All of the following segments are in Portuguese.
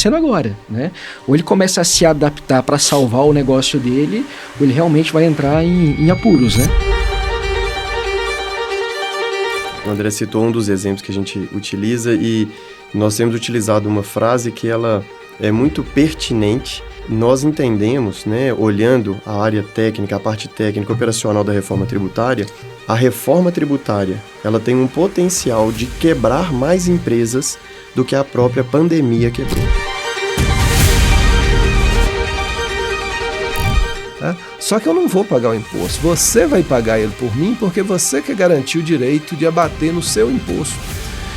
sendo agora, né? Ou ele começa a se adaptar para salvar o negócio dele, ou ele realmente vai entrar em apuros, né? O André citou um dos exemplos que a gente utiliza e nós temos utilizado uma frase que ela é muito pertinente. Nós entendemos, né, olhando a área técnica, a parte técnica operacional da reforma tributária, a reforma tributária ela tem um potencial de quebrar mais empresas do que a própria pandemia quebrou. Só que eu não vou pagar o imposto. Você vai pagar ele por mim porque você que garantiu o direito de abater no seu imposto.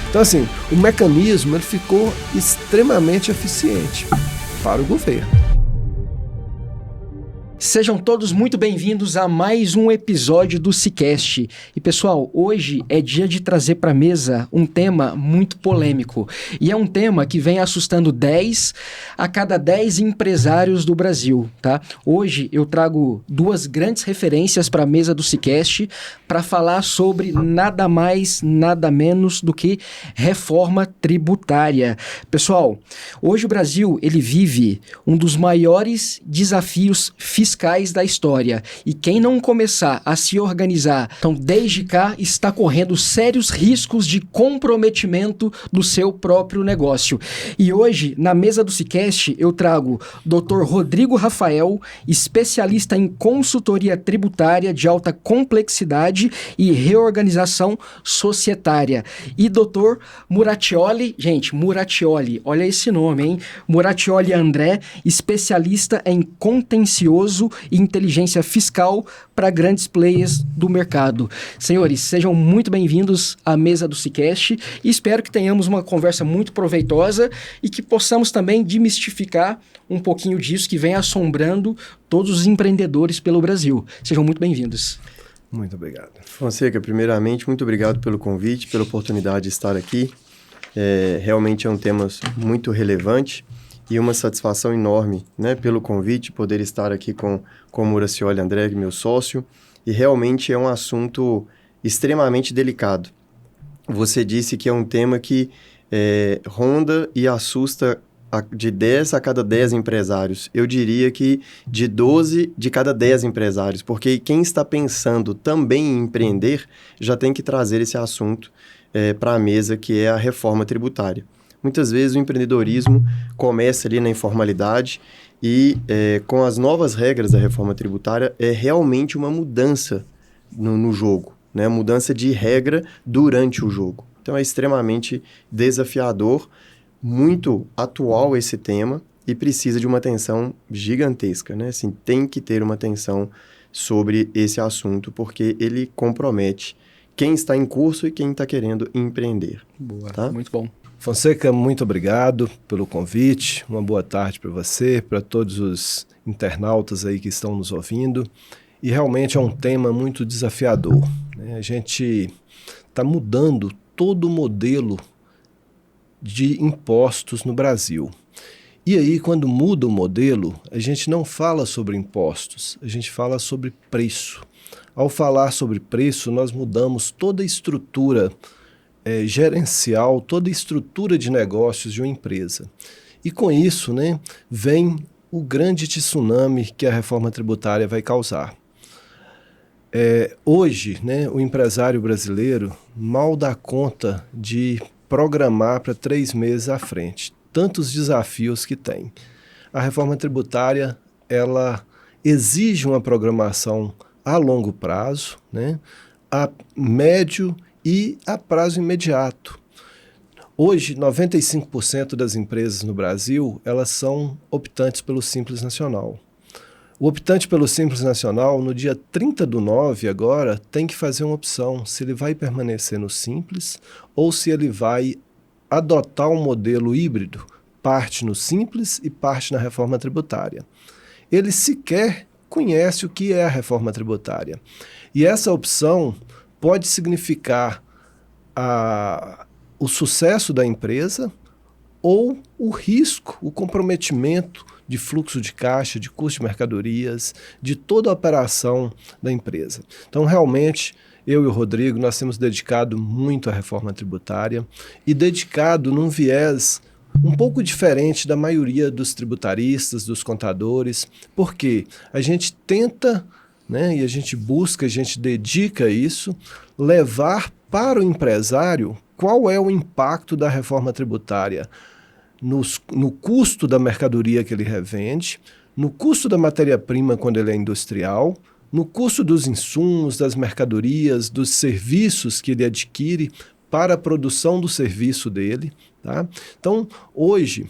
Então, assim, o mecanismo ele ficou extremamente eficiente para o governo. Sejam todos muito bem-vindos a mais um episódio do SciCast. E pessoal, hoje é dia de trazer para a mesa um tema muito polêmico. E é um tema que vem assustando 10 a cada 10 empresários do Brasil, tá? Hoje eu trago duas grandes referências para a mesa do SciCast para falar sobre nada mais, nada menos do que reforma tributária. Pessoal, hoje o Brasil ele vive um dos maiores desafios fiscais da história. E quem não começar a se organizar, então desde cá está correndo sérios riscos de comprometimento do seu próprio negócio. E hoje, na mesa do SciCast, eu trago Dr. Rodrigo Rafael, especialista em consultoria tributária de alta complexidade e reorganização societária. E Dr. Muraccioli, gente, Muraccioli, olha esse nome, hein? Muraccioli André, especialista em contencioso e inteligência fiscal para grandes players do mercado. Senhores, sejam muito bem-vindos à mesa do SciCast e espero que tenhamos uma conversa muito proveitosa e que possamos também demistificar um pouquinho disso que vem assombrando todos os empreendedores pelo Brasil. Sejam muito bem-vindos. Muito obrigado. Fonseca, primeiramente, muito obrigado pelo convite, pela oportunidade de estar aqui. Realmente é um tema muito relevante. E uma satisfação enorme, né, pelo convite, poder estar aqui com o Muraccioli André, meu sócio, e realmente é um assunto extremamente delicado. Você disse que é um tema que ronda e assusta de 10 a cada 10 empresários. Eu diria que de 12 de cada 10 empresários, porque quem está pensando também em empreender já tem que trazer esse assunto para a mesa, que é a reforma tributária. Muitas vezes o empreendedorismo começa ali na informalidade e com as novas regras da reforma tributária é realmente uma mudança no jogo, né? Mudança de regra durante o jogo. Então é extremamente desafiador, muito atual esse tema e precisa de uma atenção gigantesca, né? Assim, tem que ter uma atenção sobre esse assunto porque ele compromete quem está em curso e quem está querendo empreender. Boa, tá? Muito bom. Fonseca, muito obrigado pelo convite, uma boa tarde para você, para todos os internautas aí que estão nos ouvindo, e realmente é um tema muito desafiador, né? A gente está mudando todo o modelo de impostos no Brasil. E aí, quando muda o modelo, a gente não fala sobre impostos, a gente fala sobre preço. Ao falar sobre preço, nós mudamos toda a estrutura gerencial, toda a estrutura de negócios de uma empresa. E com isso, né, vem o grande tsunami que a reforma tributária vai causar. Hoje, né, o empresário brasileiro mal dá conta de programar para 3 meses à frente. Tantos desafios que tem. A reforma tributária, ela exige uma programação a longo prazo, né, a médio e a prazo imediato. Hoje, 95% das empresas no Brasil, elas são optantes pelo Simples Nacional. O optante pelo Simples Nacional, no dia 30/9 agora, tem que fazer uma opção, se ele vai permanecer no Simples ou se ele vai adotar um modelo híbrido, parte no Simples e parte na reforma tributária. Ele sequer conhece o que é a reforma tributária. E essa opção pode significar o sucesso da empresa ou o risco, o comprometimento de fluxo de caixa, de custo de mercadorias, de toda a operação da empresa. Então, realmente, eu e o Rodrigo, nós temos dedicado muito à reforma tributária e dedicado num viés um pouco diferente da maioria dos tributaristas, dos contadores, porque a gente tenta, né, e a gente busca, a gente dedica isso, levar para o empresário qual é o impacto da reforma tributária no custo da mercadoria que ele revende, no custo da matéria-prima quando ele é industrial, no custo dos insumos, das mercadorias, dos serviços que ele adquire para a produção do serviço dele. Tá? Então, hoje,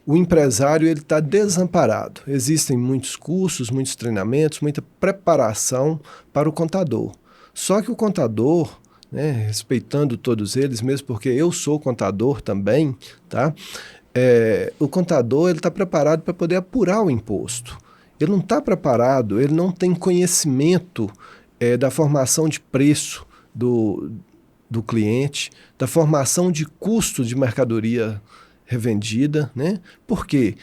o empresário está desamparado. Existem muitos cursos, muitos treinamentos, muita preparação para o contador. Só que o contador, né, respeitando todos eles, mesmo porque eu sou contador também, tá? O contador está preparado para poder apurar o imposto. Ele não está preparado, ele não tem conhecimento da formação de preço do cliente, da formação de custo de mercadoria revendida, né? Por quê?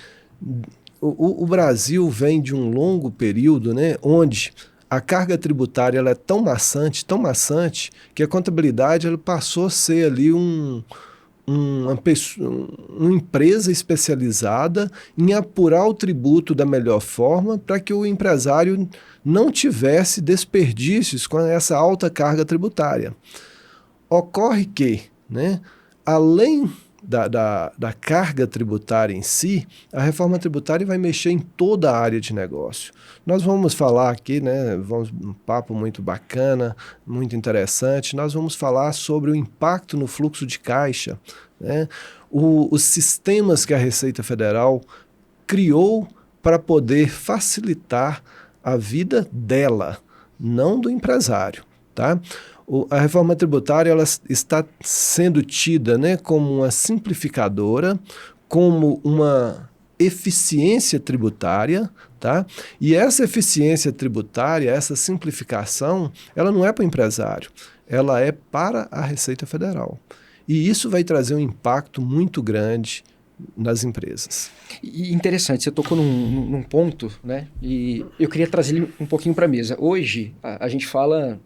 O Brasil vem de um longo período, né, onde a carga tributária ela é tão maçante, que a contabilidade ela passou a ser ali uma empresa especializada em apurar o tributo da melhor forma para que o empresário não tivesse desperdícios com essa alta carga tributária. Ocorre que, né, além da carga tributária em si, a reforma tributária vai mexer em toda a área de negócio. Nós vamos falar aqui, né, um papo muito bacana, muito interessante, nós vamos falar sobre o impacto no fluxo de caixa, né, os sistemas que a Receita Federal criou para poder facilitar a vida dela, não do empresário, tá? A reforma tributária ela está sendo tida, né, como uma simplificadora, como uma eficiência tributária, tá? E essa eficiência tributária, essa simplificação, ela não é para o empresário, ela é para a Receita Federal. E isso vai trazer um impacto muito grande nas empresas. E interessante, você tocou num ponto, né? E eu queria trazer ele um pouquinho para a mesa. Hoje, a gente fala...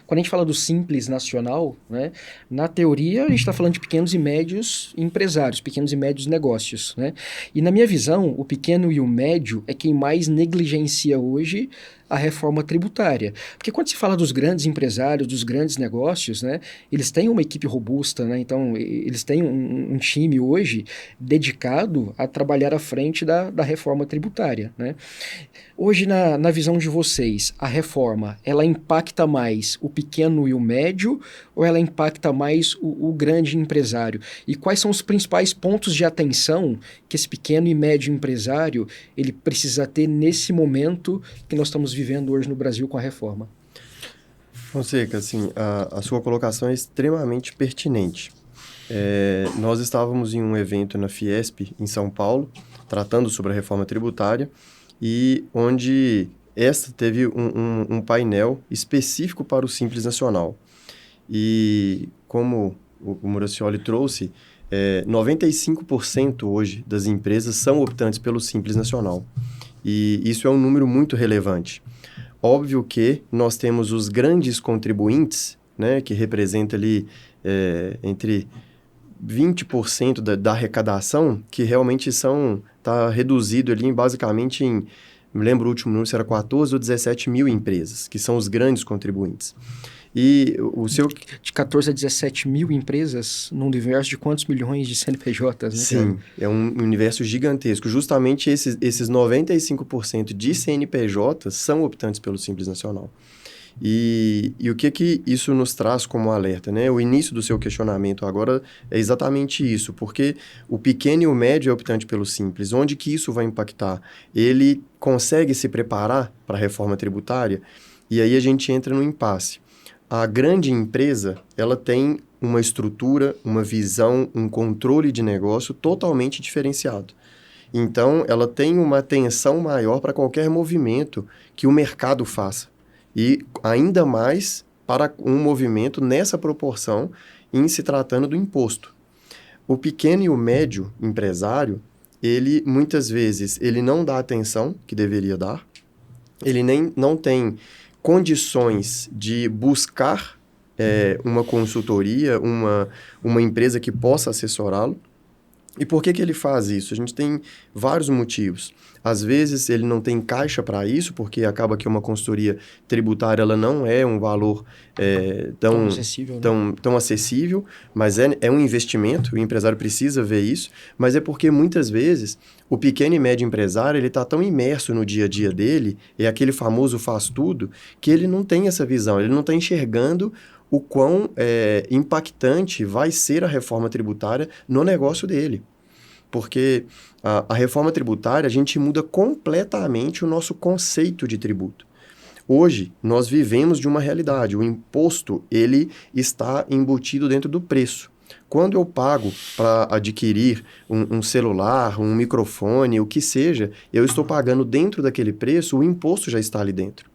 Quando a gente fala do Simples Nacional, né, na teoria a gente está falando de pequenos e médios empresários, pequenos e médios negócios, né? E na minha visão, o pequeno e o médio é quem mais negligencia hoje a reforma tributária. Porque quando se fala dos grandes empresários, dos grandes negócios, né, eles têm uma equipe robusta, né? Então eles têm um time hoje dedicado a trabalhar à frente da reforma tributária, né? Hoje, na visão de vocês, a reforma, ela impacta mais o pequeno e o médio ou ela impacta mais o grande empresário? E quais são os principais pontos de atenção que esse pequeno e médio empresário ele precisa ter nesse momento que nós estamos vivendo hoje no Brasil com a reforma? Fonseca, assim, a sua colocação é extremamente pertinente. Nós estávamos em um evento na Fiesp, em São Paulo, tratando sobre a reforma tributária, e onde esta teve um painel específico para o Simples Nacional. E como o Muracioli trouxe, 95% hoje das empresas são optantes pelo Simples Nacional. E isso é um número muito relevante. Óbvio que nós temos os grandes contribuintes, né, que representa ali entre 20% da arrecadação, que realmente está reduzido ali basicamente em, me lembro o último número, se era 14 ou 17 mil empresas, que são os grandes contribuintes. E o seu... De 14 a 17 mil empresas num universo de quantos milhões de CNPJs, né? Sim, é um universo gigantesco. Justamente esses 95% de CNPJs são optantes pelo Simples Nacional. E o que isso nos traz como alerta, né? O início do seu questionamento agora é exatamente isso, porque o pequeno e o médio é optante pelo Simples. Onde que isso vai impactar? Ele consegue se preparar para a reforma tributária? E aí a gente entra no impasse. A grande empresa, ela tem uma estrutura, uma visão, um controle de negócio totalmente diferenciado. Então, ela tem uma atenção maior para qualquer movimento que o mercado faça. E ainda mais para um movimento nessa proporção em se tratando do imposto. O pequeno e o médio empresário, ele muitas vezes ele não dá a atenção que deveria dar, ele não tem condições de buscar uma consultoria, uma empresa que possa assessorá-lo. E por que ele faz isso? A gente tem vários motivos. Às vezes ele não tem caixa para isso, porque acaba que uma consultoria tributária ela não é um valor tão acessível, né? tão acessível, mas é um investimento, o empresário precisa ver isso, mas é porque muitas vezes o pequeno e médio empresário ele está tão imerso no dia a dia dele, é aquele famoso faz tudo, que ele não tem essa visão, ele não está enxergando o quão impactante vai ser a reforma tributária no negócio dele. Porque a reforma tributária, a gente muda completamente o nosso conceito de tributo. Hoje, nós vivemos de uma realidade. O imposto, ele está embutido dentro do preço. Quando eu pago para adquirir um celular, um microfone, o que seja, eu estou pagando dentro daquele preço, o imposto já está ali dentro.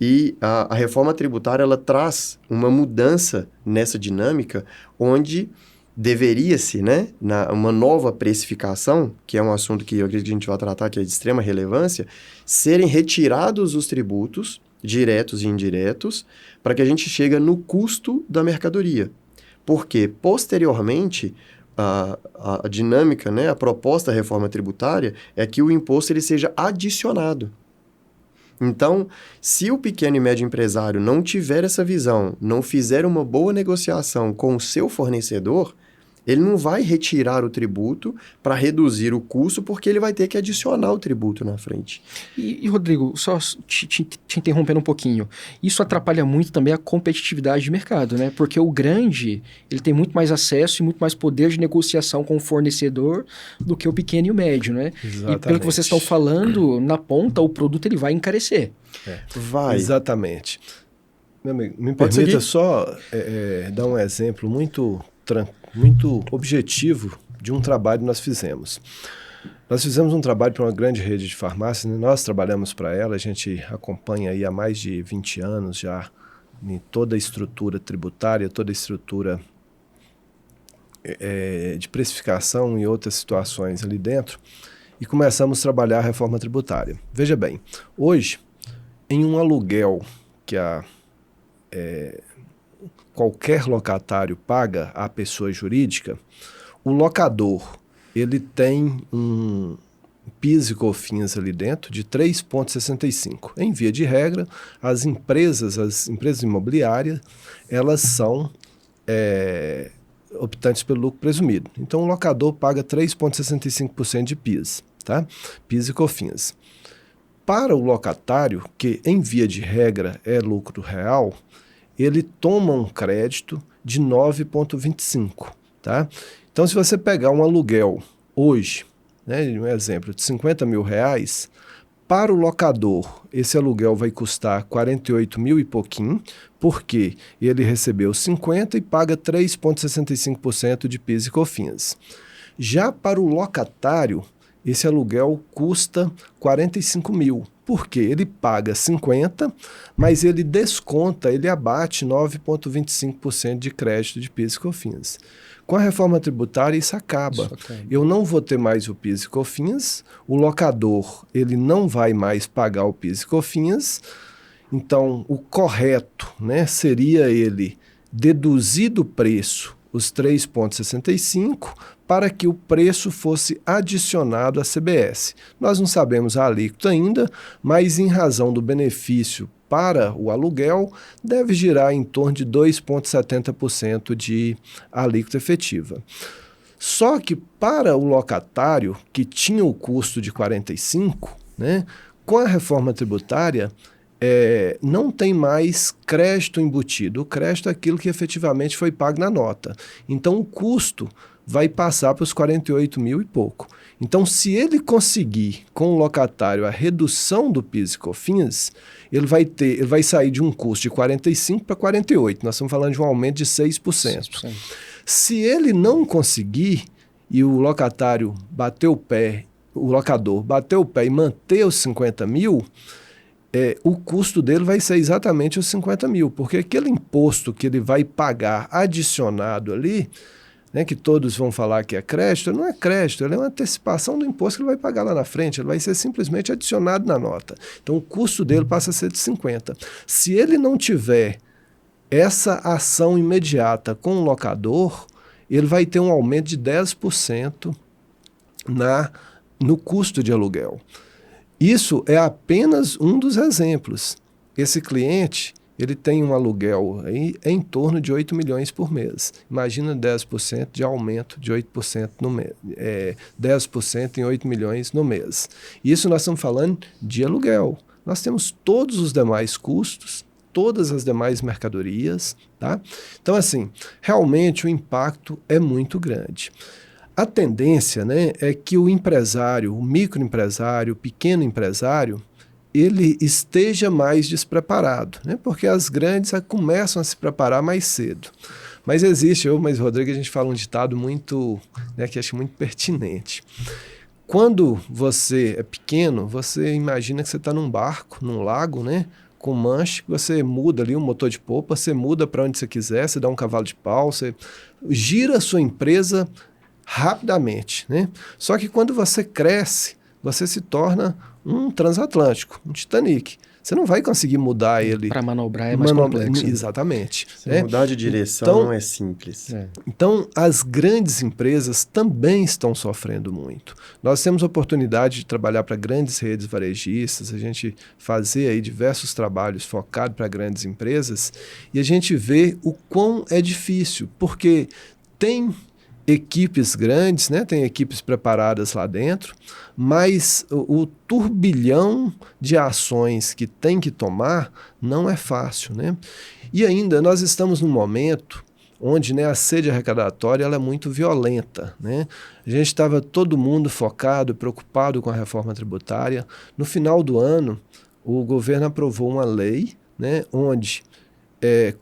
E a reforma tributária, ela traz uma mudança nessa dinâmica, onde deveria-se, né, uma nova precificação, que é um assunto que eu acredito que a gente vai tratar, que é de extrema relevância, serem retirados os tributos, diretos e indiretos, para que a gente chegue no custo da mercadoria. Porque, posteriormente, a dinâmica, né, a proposta da reforma tributária é que o imposto ele seja adicionado. Então, se o pequeno e médio empresário não tiver essa visão, não fizer uma boa negociação com o seu fornecedor, ele não vai retirar o tributo para reduzir o custo, porque ele vai ter que adicionar o tributo na frente. E Rodrigo, só te interrompendo um pouquinho, isso atrapalha muito também a competitividade de mercado, né? Porque o grande, ele tem muito mais acesso e muito mais poder de negociação com o fornecedor do que o pequeno e o médio, né? Exatamente. E pelo que vocês estão falando, na ponta, o produto ele vai encarecer. Vai. Exatamente. Meu amigo, me permita só dar um exemplo muito objetivo de um trabalho que nós fizemos. Nós fizemos um trabalho para uma grande rede de farmácias, né? Nós trabalhamos para ela, a gente acompanha aí há mais de 20 anos já em toda a estrutura tributária, toda a estrutura de precificação e outras situações ali dentro, e começamos a trabalhar a reforma tributária. Veja bem, hoje, em um aluguel que qualquer locatário paga à pessoa jurídica, o locador ele tem um PIS e COFINS ali dentro de 3,65. Em via de regra, as empresas imobiliárias, elas são optantes pelo lucro presumido. Então, o locador paga 3,65% de PIS, tá? PIS e COFINS. Para o locatário, que em via de regra é lucro real, ele toma um crédito de 9,25, tá? Então, se você pegar um aluguel hoje, né, um exemplo de 50 mil reais, para o locador, esse aluguel vai custar 48 mil e pouquinho, porque ele recebeu 50 e paga 3,65% de PIS e COFINS. Já para o locatário, esse aluguel custa 45 mil, porque ele paga 50, mas ele desconta, ele abate 9,25% de crédito de PIS e COFINS. Com a reforma tributária, isso acaba. Eu não vou ter mais o PIS e COFINS, o locador ele não vai mais pagar o PIS e COFINS, então o correto, né, seria ele deduzir do preço os 3,65 para que o preço fosse adicionado à CBS. Nós não sabemos a alíquota ainda, mas em razão do benefício para o aluguel, deve girar em torno de 2,70% de alíquota efetiva. Só que para o locatário, que tinha o custo de 45, né, com a reforma tributária, não tem mais crédito embutido. O crédito é aquilo que efetivamente foi pago na nota. Então, o custo vai passar para os 48 mil e pouco. Então, se ele conseguir com o locatário a redução do PIS e COFINS, ele vai sair de um custo de 45 para 48. Nós estamos falando de um aumento de 6%. Se ele não conseguir e o locatário bater o pé, o locador bater o pé e manter os 50 mil, o custo dele vai ser exatamente os 50 mil, porque aquele imposto que ele vai pagar adicionado ali, né, que todos vão falar que é crédito, não é crédito, ele é uma antecipação do imposto que ele vai pagar lá na frente, ele vai ser simplesmente adicionado na nota. Então o custo dele passa a ser de 50. Se ele não tiver essa ação imediata com o locador, ele vai ter um aumento de 10% no custo de aluguel. Isso é apenas um dos exemplos. Esse cliente, ele tem um aluguel aí em torno de 8 milhões por mês. Imagina 10% de aumento de 8% no mês. 10% em 8 milhões no mês. Isso nós estamos falando de aluguel. Nós temos todos os demais custos, todas as demais mercadorias, tá? Então, assim, realmente o impacto é muito grande. A tendência, né, é que o empresário, o microempresário, o pequeno empresário, ele esteja mais despreparado, né, porque as grandes começam a se preparar mais cedo. Mas existe, mas Rodrigo, a gente fala um ditado muito, né, que acho muito pertinente. Quando você é pequeno, você imagina que você está num barco, num lago, né, com manche, você muda ali um motor de popa, você muda para onde você quiser, você dá um cavalo de pau, você gira a sua empresa rapidamente, né? Só que quando você cresce, você se torna um transatlântico, um Titanic. Você não vai conseguir mudar ele. Para manobrar é mais complexo. Exatamente. Mudar de direção não é simples. Então, as grandes empresas também estão sofrendo muito. Nós temos a oportunidade de trabalhar para grandes redes varejistas, a gente fazer aí diversos trabalhos focados para grandes empresas, e a gente vê o quão é difícil, porque tem equipes grandes, né? Tem equipes preparadas lá dentro, mas o turbilhão de ações que tem que tomar não é fácil, né? E ainda nós estamos num momento onde, né, a sede arrecadatória ela é muito violenta, né? A gente estava todo mundo focado, preocupado com a reforma tributária. No final do ano, o governo aprovou uma lei, né, onde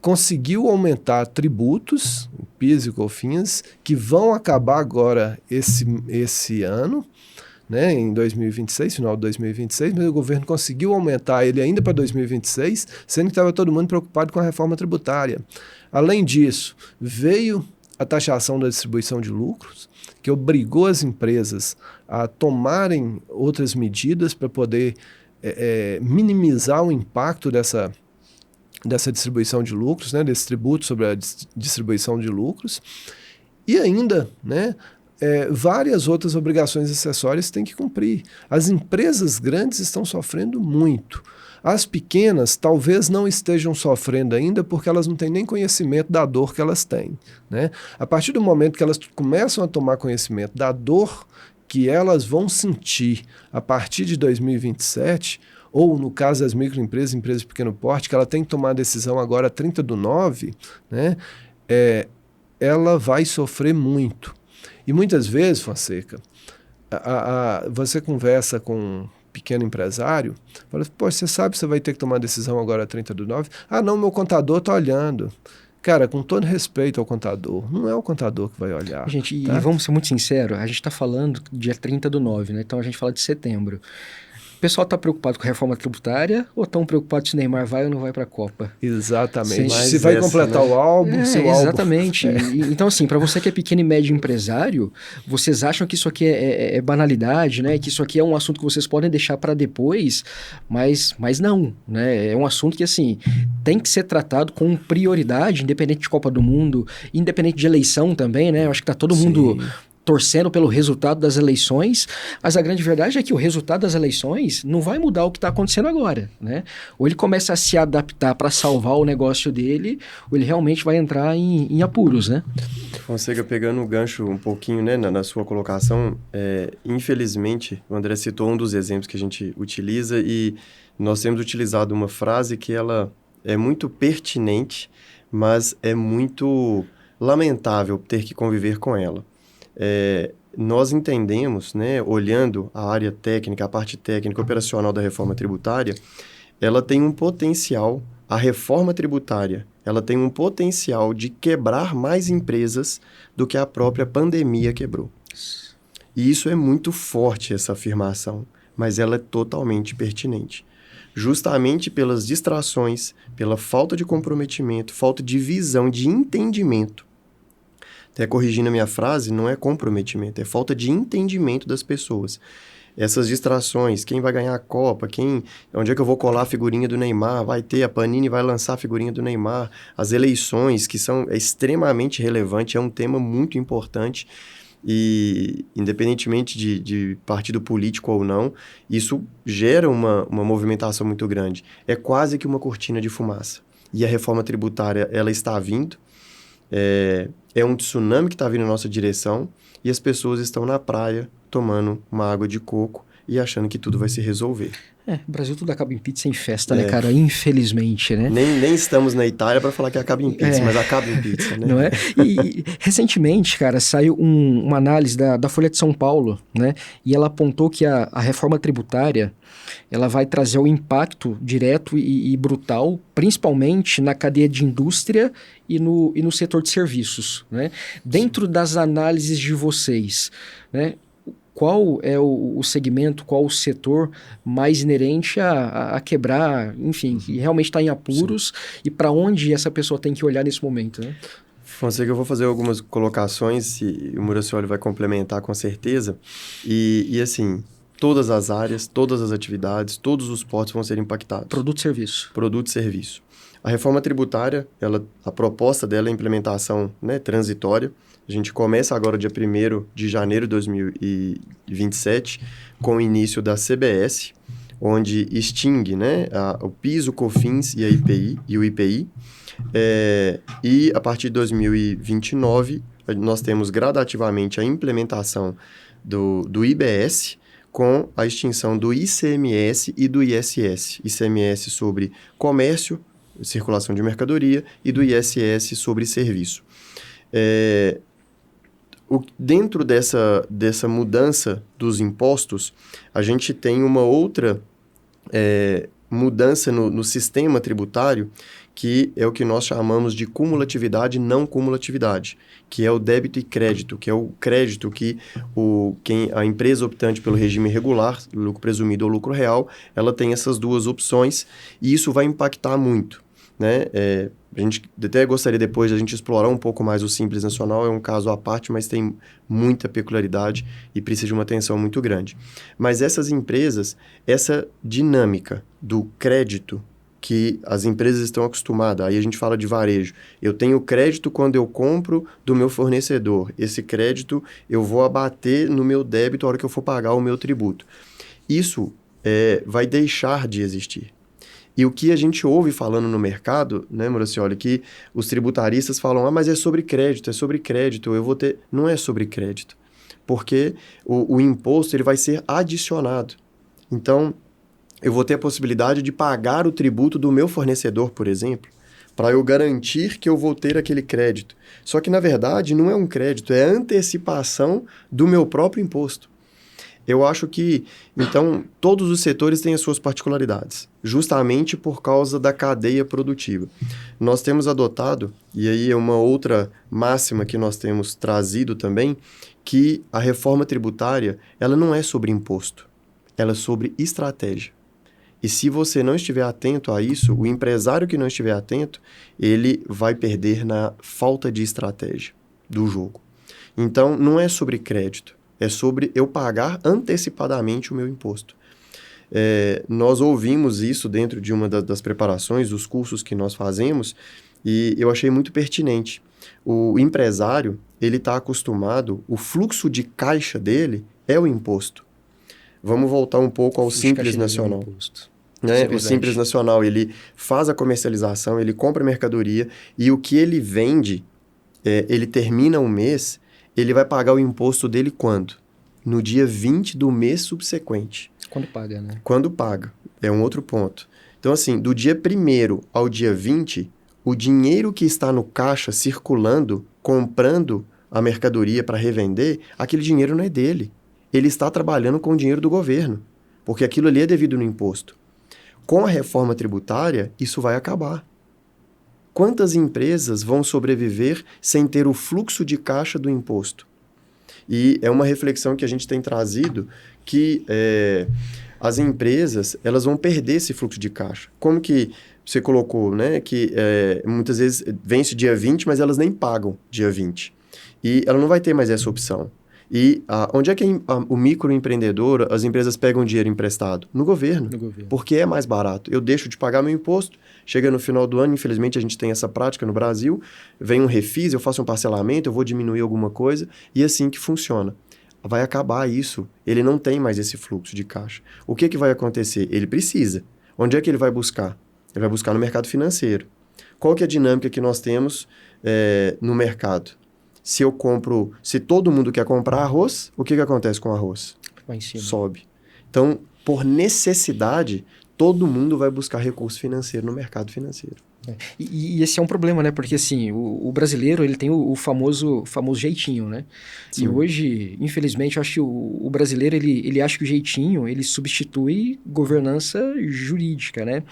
conseguiu aumentar tributos, PIS e COFINS, que vão acabar agora esse ano, né, em 2026, final de 2026, mas o governo conseguiu aumentar ele ainda para 2026, sendo que estava todo mundo preocupado com a reforma tributária. Além disso, veio a taxação da distribuição de lucros, que obrigou as empresas a tomarem outras medidas para poder minimizar o impacto dessa distribuição de lucros, né, desse tributo sobre a distribuição de lucros, e ainda, né, várias outras obrigações acessórias têm que cumprir. As empresas grandes estão sofrendo muito. As pequenas talvez não estejam sofrendo ainda porque elas não têm nem conhecimento da dor que elas têm, né? A partir do momento que elas começam a tomar conhecimento da dor que elas vão sentir a partir de 2027, ou no caso das microempresas, empresas de pequeno porte, que ela tem que tomar a decisão agora 30/9, né, ela vai sofrer muito. E muitas vezes, Fonseca, você conversa com um pequeno empresário, fala, pô, você sabe que você vai ter que tomar a decisão agora 30/9? Ah, não, meu contador está olhando. Cara, com todo respeito ao contador, não é o contador que vai olhar. Gente, tá? E vamos ser muito sinceros, a gente está falando dia 30/9, né? Então a gente fala de setembro. O pessoal está preocupado com a reforma tributária ou estão preocupados se o Neymar vai ou não vai para a Copa? Exatamente. Se vai completar o álbum, se o álbum... Exatamente. Então, assim, para você que é pequeno e médio empresário, vocês acham que isso aqui é banalidade, né? Que isso aqui é um assunto que vocês podem deixar para depois, mas não, né? É um assunto que, assim, tem que ser tratado com prioridade, independente de Copa do Mundo, independente de eleição também, né? Eu acho que tá todo mundo torcendo pelo resultado das eleições, mas a grande verdade é que o resultado das eleições não vai mudar o que está acontecendo agora, né? Ou ele começa a se adaptar para salvar o negócio dele, ou ele realmente vai entrar em apuros, né? Fonseca, pegando o gancho um pouquinho, né, na sua colocação, infelizmente, o André citou um dos exemplos que a gente utiliza e nós temos utilizado uma frase que ela é muito pertinente, mas é muito lamentável ter que conviver com ela. Nós entendemos, né, olhando a área técnica, a parte técnica operacional da reforma tributária, ela tem um potencial, a reforma tributária, ela tem um potencial de quebrar mais empresas do que a própria pandemia quebrou. E isso é muito forte, essa afirmação, mas ela é totalmente pertinente. Justamente pelas distrações, pela falta de comprometimento, falta de visão, de entendimento Até corrigindo a minha frase, não é comprometimento, é falta de entendimento das pessoas. Essas distrações, quem vai ganhar a Copa, onde é que eu vou colar a figurinha do Neymar, a Panini vai lançar a figurinha do Neymar, as eleições, que é extremamente relevante, é um tema muito importante e, independentemente de partido político ou não, isso gera uma movimentação muito grande. É quase que uma cortina de fumaça. E a reforma tributária, ela está vindo, é um tsunami que está vindo na nossa direção e as pessoas estão na praia tomando uma água de coco e achando que tudo vai se resolver. O Brasil tudo acaba em pizza em festa, né, cara? Infelizmente, né? Nem estamos na Itália para falar que acaba em pizza, mas acaba em pizza, né? Não é? E recentemente, cara, saiu uma análise da Folha de São Paulo, né? E ela apontou que a reforma tributária, ela vai trazer um impacto direto e brutal, principalmente na cadeia de indústria e no setor de serviços, né? Dentro das análises de vocês, né? Qual é o segmento, qual o setor mais inerente a quebrar, enfim, que realmente está em apuros. Sim. E para onde essa pessoa tem que olhar nesse momento, né? Fonseca, eu vou fazer algumas colocações e o Muracioli vai complementar com certeza. E assim, todas as áreas, todas as atividades, todos os portos vão ser impactados. Produto e serviço. Produto e serviço. A reforma tributária, a proposta dela é a implementação, né, transitória. A gente começa agora dia 1º de janeiro de 2027 com o início da CBS, onde extingue, né, o PIS, o COFINS e a IPI, e o IPI. E a partir de 2029 nós temos gradativamente a implementação do IBS com a extinção do ICMS e do ISS. ICMS sobre comércio, circulação de mercadoria, e do ISS sobre serviço. Dentro dessa mudança dos impostos, a gente tem uma outra mudança no sistema tributário, que é o que nós chamamos de cumulatividade e não cumulatividade, que é o débito e crédito, que é o crédito que a empresa optante pelo regime regular, lucro presumido ou lucro real, ela tem essas duas opções e isso vai impactar muito, né? A gente até gostaria depois de a gente explorar um pouco mais o Simples Nacional, é um caso à parte, mas tem muita peculiaridade e precisa de uma atenção muito grande. Mas essas empresas, essa dinâmica do crédito que as empresas estão acostumadas, aí a gente fala de varejo, eu tenho crédito quando eu compro do meu fornecedor, esse crédito eu vou abater no meu débito a hora que eu for pagar o meu tributo. Isso vai deixar de existir. E o que a gente ouve falando no mercado, né, Muracioli, que os tributaristas falam, mas é sobre crédito, eu vou ter... Não é sobre crédito, porque o imposto ele vai ser adicionado. Então, eu vou ter a possibilidade de pagar o tributo do meu fornecedor, por exemplo, para eu garantir que eu vou ter aquele crédito. Só que, na verdade, não é um crédito, é a antecipação do meu próprio imposto. Eu acho que, então, todos os setores têm as suas particularidades, justamente por causa da cadeia produtiva. Nós temos adotado, e aí é uma outra máxima que nós temos trazido também, que a reforma tributária, ela não é sobre imposto, ela é sobre estratégia. E se você não estiver atento a isso, o empresário que não estiver atento, ele vai perder na falta de estratégia do jogo. Então, não é sobre crédito. É sobre eu pagar antecipadamente o meu imposto. Nós ouvimos isso dentro de uma das preparações, dos cursos que nós fazemos, e eu achei muito pertinente. O empresário, ele está acostumado, o fluxo de caixa dele é o imposto. Vamos voltar um pouco ao Simples Nacional. Né? O Simples Nacional, ele faz a comercialização, ele compra mercadoria, e o que ele vende, ele termina o mês... Ele vai pagar o imposto dele quando? No dia 20 do mês subsequente. Quando paga, né? Quando paga. É um outro ponto. Então, assim, do dia 1º ao dia 20, o dinheiro que está no caixa circulando, comprando a mercadoria para revender, aquele dinheiro não é dele. Ele está trabalhando com o dinheiro do governo, porque aquilo ali é devido no imposto. Com a reforma tributária, isso vai acabar. Quantas empresas vão sobreviver sem ter o fluxo de caixa do imposto? E é uma reflexão que a gente tem trazido que as empresas elas vão perder esse fluxo de caixa. Como que você colocou, né? Que muitas vezes vence dia 20, mas elas nem pagam dia 20. E ela não vai ter mais essa opção. E onde é que o microempreendedor, as empresas pegam dinheiro emprestado? No governo. Porque é mais barato. Eu deixo de pagar meu imposto, chega no final do ano, infelizmente a gente tem essa prática no Brasil, vem um refis, eu faço um parcelamento, eu vou diminuir alguma coisa, e é assim que funciona. Vai acabar isso. Ele não tem mais esse fluxo de caixa. O que vai acontecer? Ele precisa. Onde é que ele vai buscar? Ele vai buscar no mercado financeiro. Qual que é a dinâmica que nós temos no mercado? Se todo mundo quer comprar arroz, o que acontece com o arroz? Vai em cima. Sobe. Então, por necessidade, todo mundo vai buscar recurso financeiro no mercado financeiro. E esse é um problema, né? Porque assim, o brasileiro, ele tem o famoso jeitinho, né? Sim. E hoje, infelizmente, eu acho que o brasileiro, ele acha que o jeitinho, ele substitui governança jurídica, né?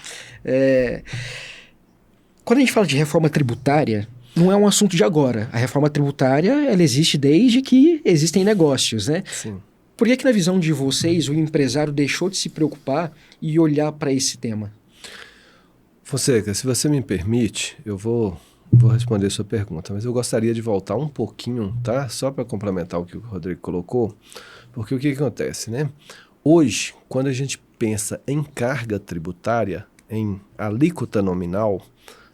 Quando a gente fala de reforma tributária, não é um assunto de agora. A reforma tributária, ela existe desde que existem negócios, né? Sim. Por que na visão de vocês, o empresário deixou de se preocupar e olhar para esse tema? Fonseca, se você me permite, eu vou responder a sua pergunta, mas eu gostaria de voltar um pouquinho, tá? Só para complementar o que o Rodrigo colocou, porque o que acontece, né? Hoje, quando a gente pensa em carga tributária, em alíquota nominal,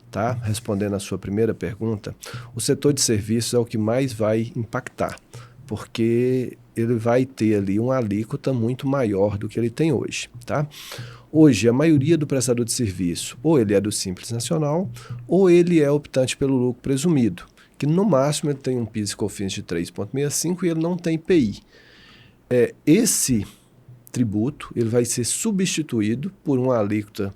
tá? Respondendo a sua primeira pergunta, o setor de serviços é o que mais vai impactar, porque ele vai ter ali uma alíquota muito maior do que ele tem hoje, tá? Hoje, a maioria do prestador de serviço, ou ele é do Simples Nacional, ou ele é optante pelo lucro presumido, que no máximo ele tem um PIS e COFINS de 3,65 e ele não tem IPI. Esse tributo ele vai ser substituído por uma alíquota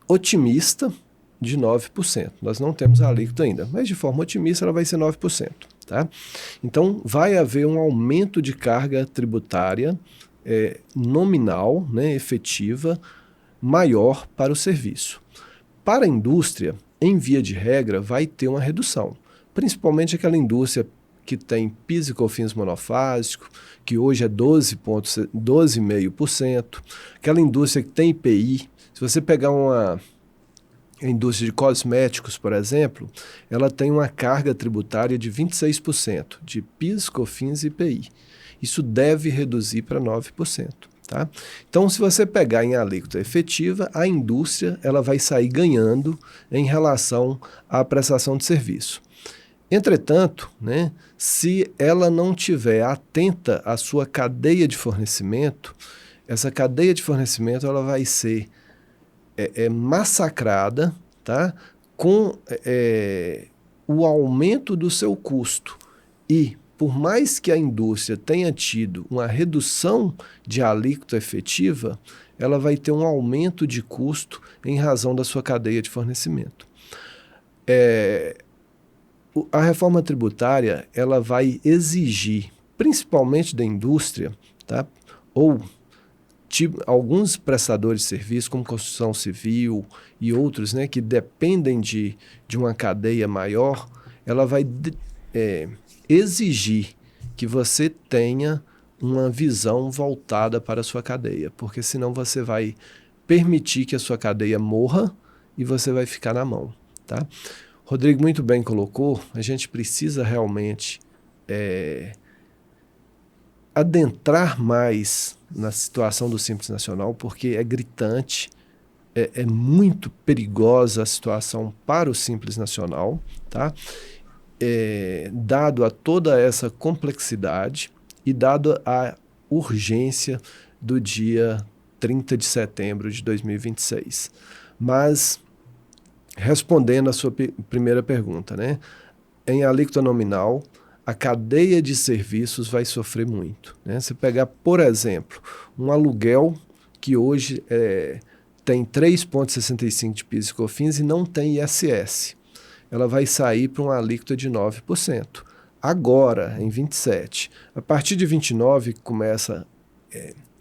otimista de 9%. Nós não temos a alíquota ainda, mas de forma otimista ela vai ser 9%. Tá? Então, vai haver um aumento de carga tributária nominal, né, efetiva, maior para o serviço. Para a indústria, em via de regra, vai ter uma redução, principalmente aquela indústria que tem PIS e COFINS monofásico, que hoje é 12,5%, aquela indústria que tem IPI. Se você pegar a indústria de cosméticos, por exemplo, ela tem uma carga tributária de 26% de PIS, COFINS e IPI. Isso deve reduzir para 9%. Tá? Então, se você pegar em alíquota efetiva, a indústria ela vai sair ganhando em relação à prestação de serviço. Entretanto, né, se ela não tiver atenta à sua cadeia de fornecimento, essa cadeia de fornecimento ela vai ser massacrada, tá? Com o aumento do seu custo. E, por mais que a indústria tenha tido uma redução de alíquota efetiva, ela vai ter um aumento de custo em razão da sua cadeia de fornecimento. A reforma tributária ela vai exigir, principalmente da indústria, tá? Ou alguns prestadores de serviço, como construção civil e outros, né, que dependem de uma cadeia maior, ela vai exigir que você tenha uma visão voltada para a sua cadeia, porque senão você vai permitir que a sua cadeia morra e você vai ficar na mão. Tá? Rodrigo muito bem colocou, a gente precisa realmente adentrar mais na situação do Simples Nacional, porque é gritante, é muito perigosa a situação para o Simples Nacional, tá? Dado a toda essa complexidade e dado a urgência do dia 30 de setembro de 2026. Mas, respondendo a sua primeira pergunta, né? Em alíquota nominal, a cadeia de serviços vai sofrer muito. Né? Se pegar, por exemplo, um aluguel que hoje tem 3,65% de PIS e COFINS e não tem ISS, ela vai sair para uma alíquota de 9%. Agora, em 27, a partir de 29 começa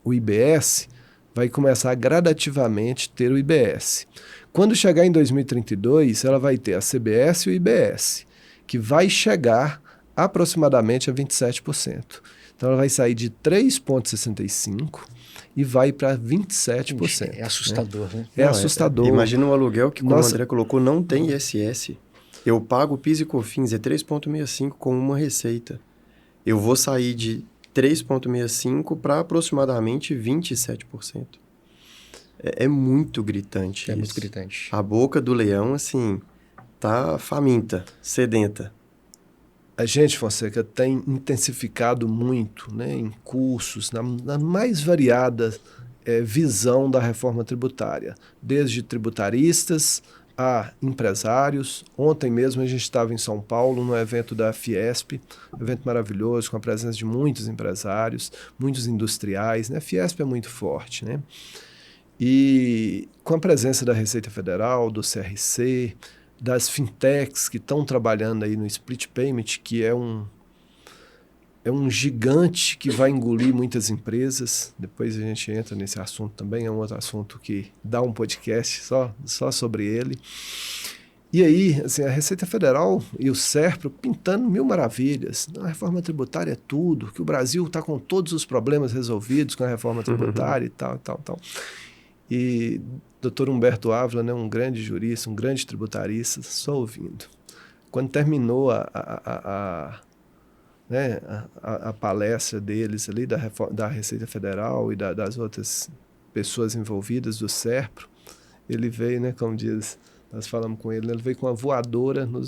o IBS, vai começar a gradativamente ter o IBS. Quando chegar em 2032, ela vai ter a CBS e o IBS, que vai chegar aproximadamente a 27%. Então, ela vai sair de 3,65% e vai para 27%. É assustador, né? É assustador. Imagina um aluguel que, como o André colocou, não tem ISS. Eu pago PIS e COFINS, é 3,65 com uma receita. Eu vou sair de 3,65 para aproximadamente 27%. É muito gritante isso. Muito gritante. A boca do leão, assim, tá faminta, sedenta. A gente, Fonseca, tem intensificado muito, né, em cursos, na mais variada visão da reforma tributária, desde tributaristas a empresários. Ontem mesmo a gente estava em São Paulo, no evento da Fiesp, um evento maravilhoso, com a presença de muitos empresários, muitos industriais, né? A Fiesp é muito forte, né? E com a presença da Receita Federal, do CRC, das fintechs que estão trabalhando aí no split payment, que é um gigante que vai engolir muitas empresas. Depois a gente entra nesse assunto também, é um outro assunto que dá um podcast só sobre ele. E aí, assim, a Receita Federal e o SERPRO pintando mil maravilhas. A reforma tributária é tudo, que o Brasil está com todos os problemas resolvidos com a reforma tributária e tal. E Dr. Humberto Ávila, né, um grande jurista, um grande tributarista, só ouvindo. Quando terminou a palestra deles ali, da Receita Federal e das outras pessoas envolvidas do SERPRO, ele veio, né, como diz, nós falamos com ele, ele veio com uma voadora com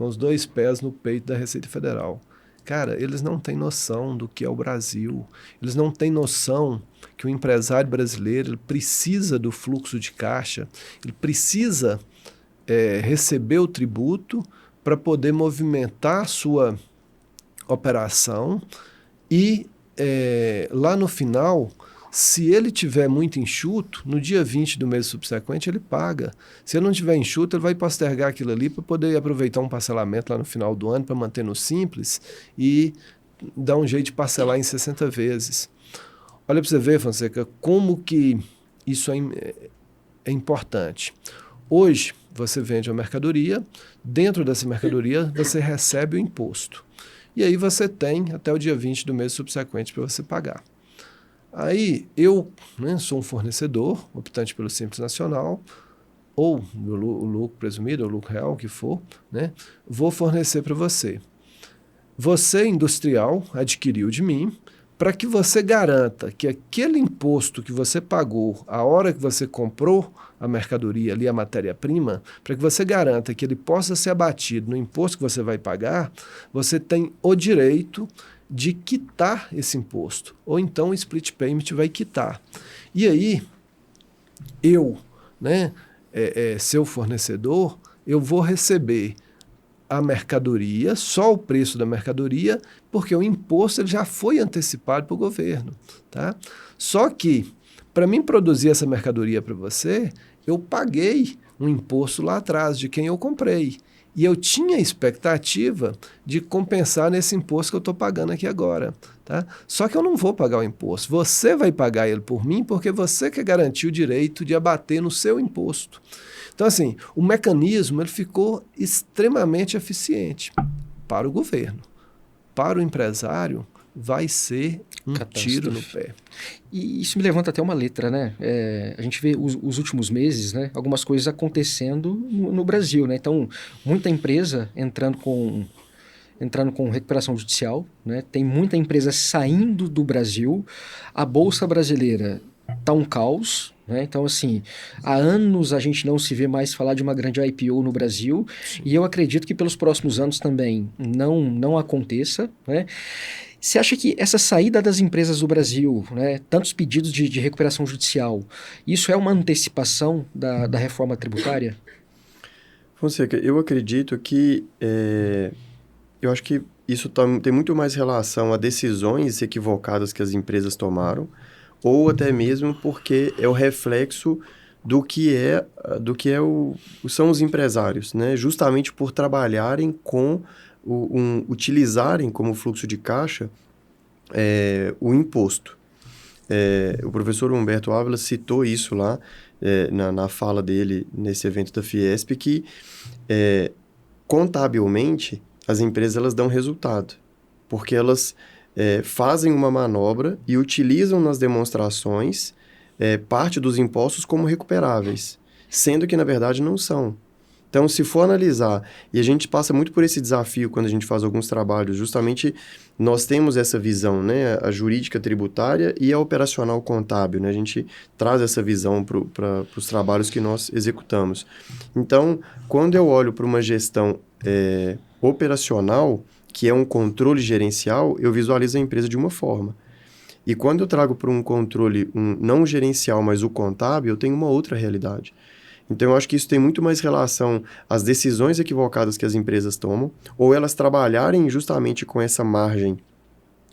os dois pés no peito da Receita Federal. Cara, eles não têm noção do que é o Brasil. Eles não têm noção que o empresário brasileiro ele precisa do fluxo de caixa, ele precisa receber o tributo para poder movimentar a sua operação e lá no final, se ele tiver muito enxuto, no dia 20 do mês subsequente ele paga. Se ele não tiver enxuto, ele vai postergar aquilo ali para poder aproveitar um parcelamento lá no final do ano para manter no simples e dar um jeito de parcelar em 60 vezes. Olha para você ver, Fonseca, como que isso é importante. Hoje, você vende uma mercadoria, dentro dessa mercadoria você recebe o imposto. E aí você tem até o dia 20 do mês subsequente para você pagar. Aí eu, né, sou um fornecedor, optante pelo Simples Nacional, ou o lucro presumido, ou lucro real, o que for, né, vou fornecer para você. Você, industrial, adquiriu de mim, para que você garanta que aquele imposto que você pagou a hora que você comprou a mercadoria ali, a matéria-prima, para que você garanta que ele possa ser abatido no imposto que você vai pagar, você tem o direito de quitar esse imposto. Ou então o split payment vai quitar. E aí, eu, né, seu fornecedor, eu vou receber a mercadoria, só o preço da mercadoria, porque o imposto ele já foi antecipado para o governo. Tá? Só que, para mim produzir essa mercadoria para você, eu paguei um imposto lá atrás de quem eu comprei. E eu tinha a expectativa de compensar nesse imposto que eu estou pagando aqui agora. Tá? Só que eu não vou pagar o imposto. Você vai pagar ele por mim porque você quer garantir o direito de abater no seu imposto. Então, assim, o mecanismo ele ficou extremamente eficiente para o governo. Para o empresário, vai ser um tiro no pé. E isso me levanta até uma letra, né? A gente vê os últimos meses, né? Algumas coisas acontecendo no Brasil, né? Então, muita empresa entrando com recuperação judicial, né? Tem muita empresa saindo do Brasil. A Bolsa Brasileira está um caos, né? Então, assim, há anos a gente não se vê mais falar de uma grande IPO no Brasil. Sim. E eu acredito que pelos próximos anos também não aconteça, né? Você acha que essa saída das empresas do Brasil, né, tantos pedidos de recuperação judicial, isso é uma antecipação da reforma tributária? Fonseca, eu acredito que... eu acho que isso tem muito mais relação a decisões equivocadas que as empresas tomaram, ou até mesmo porque é o reflexo do que são os empresários, né? Justamente por trabalharem com... utilizarem como fluxo de caixa o imposto. O professor Humberto Ávila citou isso lá na fala dele nesse evento da Fiesp, que contabilmente as empresas elas dão resultado, porque elas fazem uma manobra e utilizam nas demonstrações parte dos impostos como recuperáveis, sendo que na verdade não são. Então, se for analisar, e a gente passa muito por esse desafio quando a gente faz alguns trabalhos, justamente nós temos essa visão, né, a jurídica tributária e a operacional contábil, né, a gente traz essa visão para os trabalhos que nós executamos. Então, quando eu olho para uma gestão operacional, que é um controle gerencial, eu visualizo a empresa de uma forma. E quando eu trago para um controle, não gerencial, mas o contábil, eu tenho uma outra realidade. Então, eu acho que isso tem muito mais relação às decisões equivocadas que as empresas tomam, ou elas trabalharem justamente com essa margem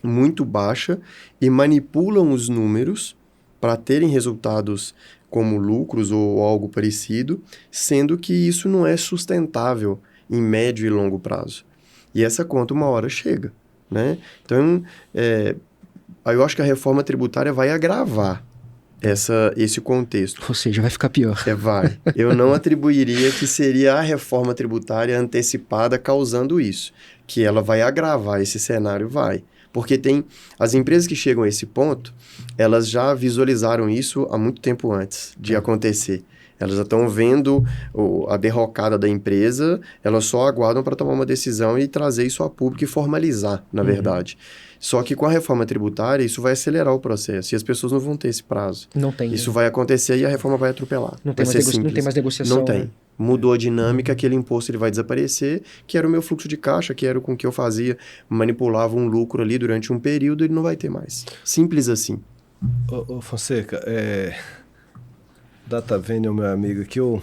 muito baixa e manipulam os números para terem resultados como lucros ou algo parecido, sendo que isso não é sustentável em médio e longo prazo. E essa conta uma hora chega, né? Então, eu acho que a reforma tributária vai agravar esse contexto. Ou seja, vai ficar pior. Vai. Eu não atribuiria que seria a reforma tributária antecipada causando isso. Que ela vai agravar esse cenário, vai. Porque tem as empresas que chegam a esse ponto, elas já visualizaram isso há muito tempo antes de acontecer. Elas já estão vendo a derrocada da empresa, elas só aguardam para tomar uma decisão e trazer isso a público e formalizar, na verdade. Só que com a reforma tributária, isso vai acelerar o processo e as pessoas não vão ter esse prazo. Não tem. Isso vai acontecer e a reforma vai atropelar. Não tem mais negociação. Não tem. Né? Mudou a dinâmica, aquele imposto ele vai desaparecer, que era o meu fluxo de caixa, que era com que eu fazia, manipulava um lucro ali durante um período, ele não vai ter mais. Simples assim. Ô Fonseca, Datavênia é o meu amigo aqui, eu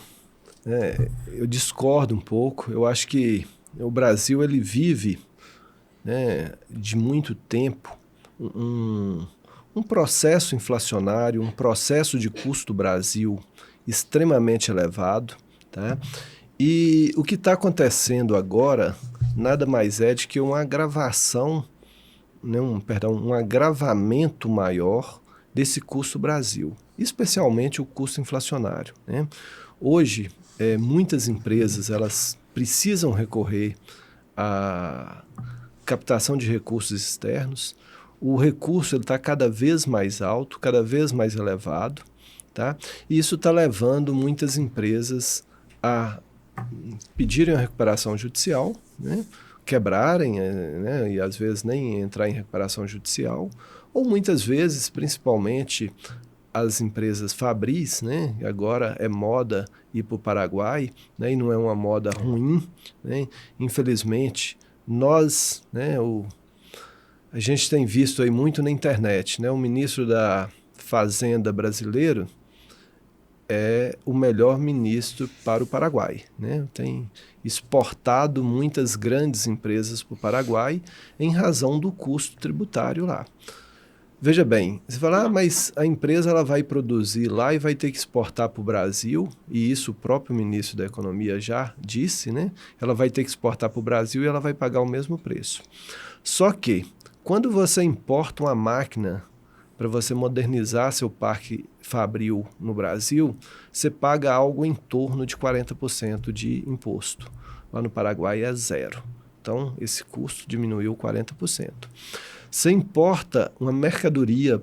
discordo um pouco. Eu acho que o Brasil ele vive, né, de muito tempo um processo inflacionário, um processo de custo Brasil extremamente elevado, tá? E o que está acontecendo agora nada mais é de que uma agravação, né, um agravamento maior desse custo Brasil, especialmente o custo inflacionário, né? Hoje, muitas empresas elas precisam recorrer à captação de recursos externos. O recurso está cada vez mais alto, cada vez mais elevado, tá? E isso está levando muitas empresas a pedirem a recuperação judicial, né? Quebrarem, né? E às vezes nem entrar em recuperação judicial, ou muitas vezes, principalmente as empresas fabris, né? Agora é moda ir para o Paraguai, né? E não é uma moda ruim, né? Infelizmente, nós, né? A gente tem visto aí muito na internet, né? O ministro da Fazenda brasileiro é o melhor ministro para o Paraguai, né? Tem exportado muitas grandes empresas para o Paraguai em razão do custo tributário lá. Veja bem, você fala, mas a empresa ela vai produzir lá e vai ter que exportar para o Brasil, e isso o próprio ministro da Economia já disse, né? Ela vai ter que exportar para o Brasil e ela vai pagar o mesmo preço. Só que, quando você importa uma máquina para você modernizar seu parque fabril no Brasil, você paga algo em torno de 40% de imposto. Lá no Paraguai é zero. Então, esse custo diminuiu 40%. Você importa uma mercadoria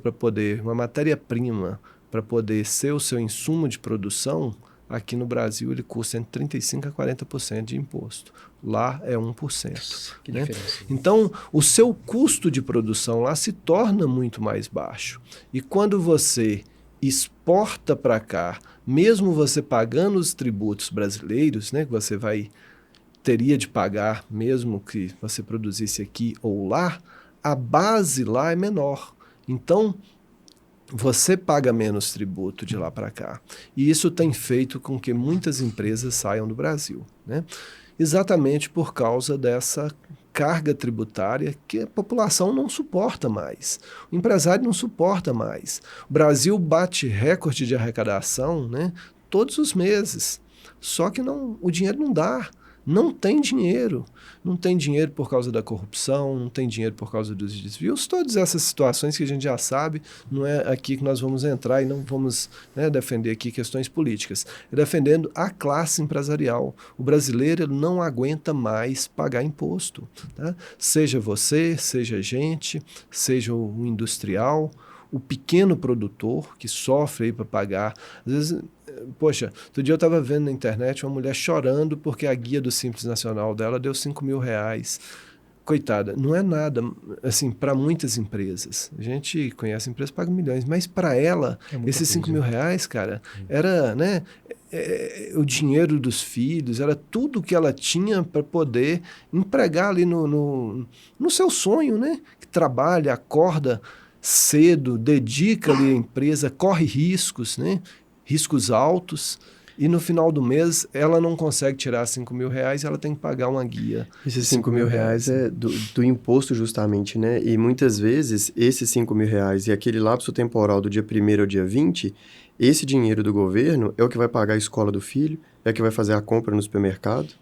uma matéria-prima para poder ser o seu insumo de produção, aqui no Brasil ele custa entre 35% a 40% de imposto. Lá é 1%. Que né? diferença. Então, o seu custo de produção lá se torna muito mais baixo. E quando você exporta para cá, mesmo você pagando os tributos brasileiros, né, que você teria de pagar mesmo que você produzisse aqui ou lá, a base lá é menor. Então, você paga menos tributo de lá para cá. E isso tem feito com que muitas empresas saiam do Brasil, né? Exatamente por causa dessa carga tributária que a população não suporta mais. O empresário não suporta mais. O Brasil bate recorde de arrecadação, né, todos os meses. Só que o dinheiro não dá. Não tem dinheiro. Não tem dinheiro por causa da corrupção, não tem dinheiro por causa dos desvios. Todas essas situações que a gente já sabe, não é aqui que nós vamos entrar e não vamos, né, defender aqui questões políticas. É defendendo a classe empresarial. O brasileiro ele não aguenta mais pagar imposto. Tá? Seja você, seja a gente, seja o industrial, o pequeno produtor que sofre para pagar. Às vezes Poxa, outro dia eu estava vendo na internet uma mulher chorando porque a guia do Simples Nacional dela deu R$ 5.000. Coitada, não é nada, assim, para muitas empresas. A gente conhece empresas que pagam milhões, mas para ela, esses R$ 5.000, cara, era, né, o dinheiro dos filhos, era tudo que ela tinha para poder empregar ali no seu sonho, né? Que trabalha, acorda cedo, dedica ali a empresa, corre riscos, né? Riscos altos. E no final do mês, ela não consegue tirar R$ 5.000, ela tem que pagar uma guia. Esses R$ 5.000 é do imposto justamente, né? E muitas vezes, esses R$ 5.000 e aquele lapso temporal do dia 1º ao dia 20, esse dinheiro do governo é o que vai pagar a escola do filho, é o que vai fazer a compra no supermercado,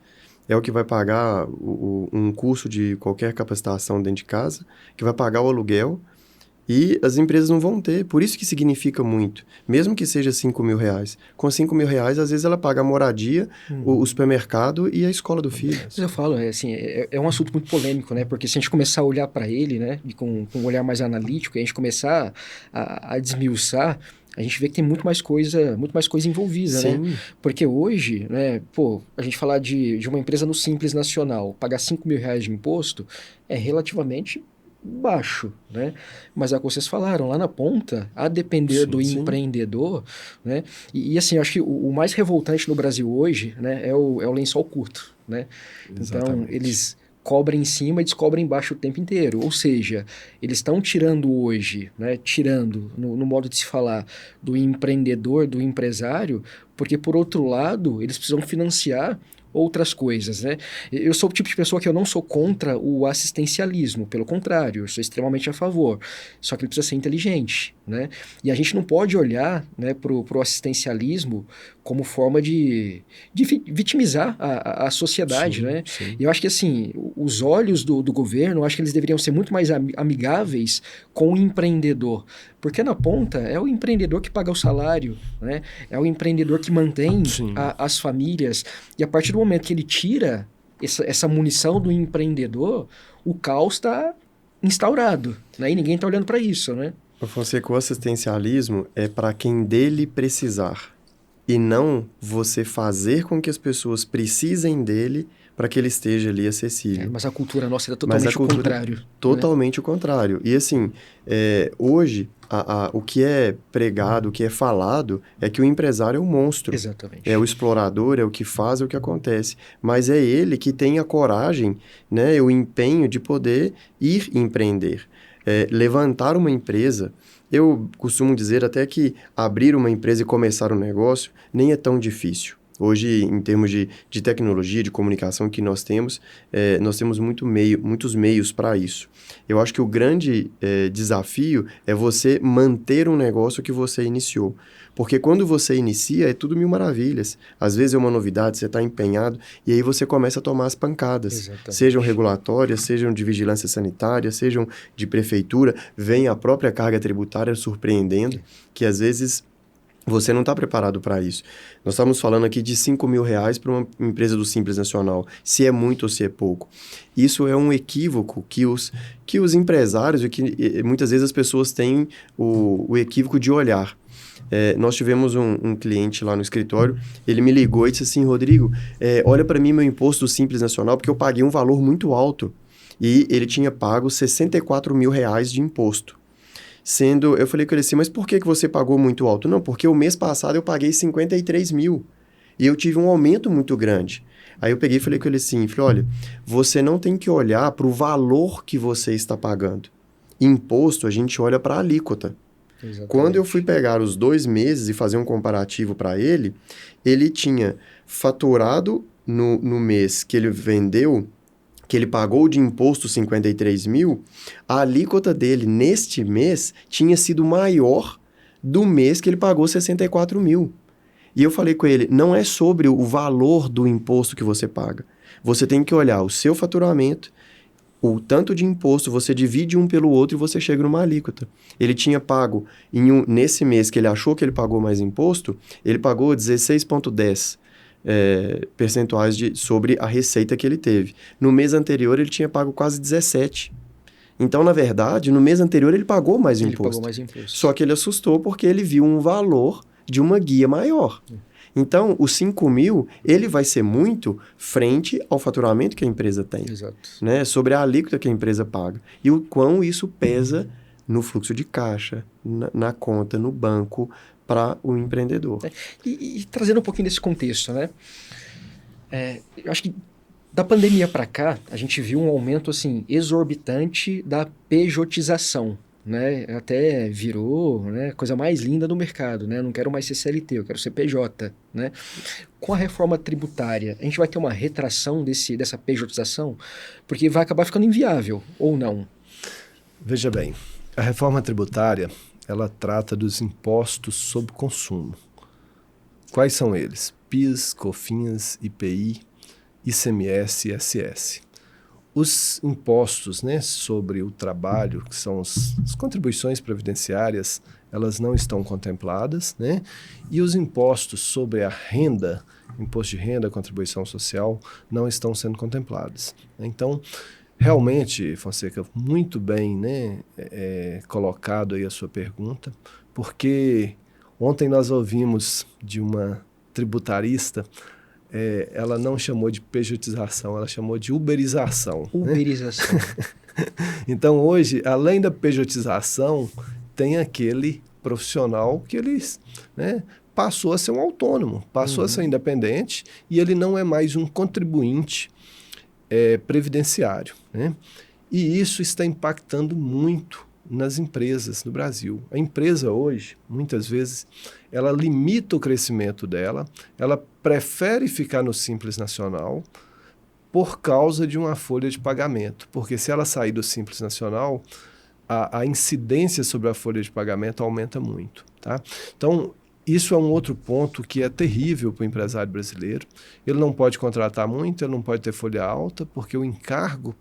é o que vai pagar um curso de qualquer capacitação dentro de casa, que vai pagar o aluguel. E as empresas não vão ter, por isso que significa muito. Mesmo que seja R$ 5.000. Com R$ 5.000, às vezes ela paga a moradia, o supermercado e a escola do filho. Mas eu falo, assim, é um assunto muito polêmico, né? Porque se a gente começar a olhar para ele, né? E com um olhar mais analítico, e a gente começar a desmiuçar, a gente vê que tem muito mais coisa envolvida, Sim. né? Porque hoje, né, a gente falar de uma empresa no Simples Nacional, pagar R$ 5.000 de imposto é relativamente baixo, né? Mas é o que vocês falaram, lá na ponta, a depender do empreendedor, né? E assim, eu acho que o mais revoltante no Brasil hoje, né, é o lençol curto, né? Exatamente. Então, eles cobrem em cima e descobrem embaixo o tempo inteiro. Ou seja, eles estão tirando hoje, né? Tirando, no modo de se falar, do empreendedor, do empresário, porque, por outro lado, eles precisam financiar outras coisas, né? Eu sou o tipo de pessoa que eu não sou contra o assistencialismo, pelo contrário, eu sou extremamente a favor, só que ele precisa ser inteligente, né? E a gente não pode olhar, né, pro assistencialismo como forma de vitimizar a sociedade, né? Sim. E eu acho que, assim, os olhos do governo, eu acho que eles deveriam ser muito mais amigáveis com o empreendedor, porque na ponta é o empreendedor que paga o salário, né? É o empreendedor que mantém as famílias, e a partir do momento que ele tira essa munição do empreendedor, o caos está instaurado, né? E ninguém está olhando para isso, né? Fonseca, o assistencialismo é para quem dele precisar, e não você fazer com que as pessoas precisem dele para que ele esteja ali acessível. Mas a cultura nossa é totalmente o contrário. Totalmente o contrário. E assim, hoje, o que é pregado, o que é falado, é que o empresário é um monstro. Exatamente. É o explorador, é o que faz, é o que acontece. Mas é ele que tem a coragem, né, o empenho de poder ir empreender. Levantar uma empresa. Eu costumo dizer até que abrir uma empresa e começar um negócio nem é tão difícil. Hoje, em termos de tecnologia, de comunicação que nós temos muitos meios para isso. Eu acho que o grande desafio é você manter um negócio que você iniciou. Porque quando você inicia, é tudo mil maravilhas. Às vezes é uma novidade, você está empenhado, e aí você começa a tomar as pancadas. Exatamente. Sejam regulatórias, sejam de vigilância sanitária, sejam de prefeitura, vem a própria carga tributária surpreendendo, que às vezes você não está preparado para isso. Nós estamos falando aqui de R$ 5.000 para uma empresa do Simples Nacional, se é muito ou se é pouco. Isso é um equívoco que os empresários, e que muitas vezes as pessoas têm o equívoco de olhar. Nós tivemos um cliente lá no escritório, ele me ligou e disse assim: Rodrigo, olha para mim meu imposto do Simples Nacional, porque eu paguei um valor muito alto. E ele tinha pago R$ 64.000 de imposto. Eu falei com ele assim, mas por que você pagou muito alto? Não, porque o mês passado eu paguei 53 mil e eu tive um aumento muito grande. Aí eu peguei e falei com ele assim, olha, você não tem que olhar para o valor que você está pagando. Imposto, a gente olha para a alíquota. Exatamente. Quando eu fui pegar os 2 meses e fazer um comparativo para ele tinha faturado no mês que ele vendeu, que ele pagou de imposto 53 mil, a alíquota dele neste mês tinha sido maior do mês que ele pagou 64 mil. E eu falei com ele, não é sobre o valor do imposto que você paga. Você tem que olhar o seu faturamento, o tanto de imposto, você divide um pelo outro e você chega numa alíquota. Ele tinha pago, nesse mês que ele achou que ele pagou mais imposto, ele pagou 16,10%. Percentuais sobre a receita que ele teve. No mês anterior, ele tinha pago quase 17%. Então, na verdade, no mês anterior, ele pagou mais imposto. Só que ele assustou porque ele viu um valor de uma guia maior. Então, os 5 mil, ele vai ser muito frente ao faturamento que a empresa tem. Exato. Né? Sobre a alíquota que a empresa paga. E o quão isso pesa no fluxo de caixa, na conta, no banco, para o empreendedor. E trazendo um pouquinho desse contexto, né? Eu acho que da pandemia para cá, a gente viu um aumento assim, exorbitante da pejotização. Né? Até virou, né, coisa mais linda do mercado, né? Eu não quero mais ser CLT, eu quero ser PJ, né? Com a reforma tributária, a gente vai ter uma retração dessa pejotização, porque vai acabar ficando inviável, ou não? Veja bem, a reforma tributária, ela trata dos impostos sobre consumo. Quais são eles? PIS, COFINS, IPI, ICMS e ISS. Os impostos, né, sobre o trabalho, que são as contribuições previdenciárias, elas não estão contempladas, né? E os impostos sobre a renda, imposto de renda, contribuição social, não estão sendo contemplados. Então, realmente, Fonseca, muito bem, né, colocado aí a sua pergunta, porque ontem nós ouvimos de uma tributarista, ela não chamou de pejotização, ela chamou de uberização. Uberização. Né? Então, hoje, além da pejotização, tem aquele profissional que ele, né, passou a ser um autônomo, passou a ser independente e ele não é mais um contribuinte previdenciário. Né? E isso está impactando muito nas empresas no Brasil. A empresa hoje, muitas vezes, ela limita o crescimento dela, ela prefere ficar no Simples Nacional por causa de uma folha de pagamento. Porque se ela sair do Simples Nacional, a incidência sobre a folha de pagamento aumenta muito. Tá? Então, isso é um outro ponto que é terrível para o empresário brasileiro. Ele não pode contratar muito, ele não pode ter folha alta, porque o encargo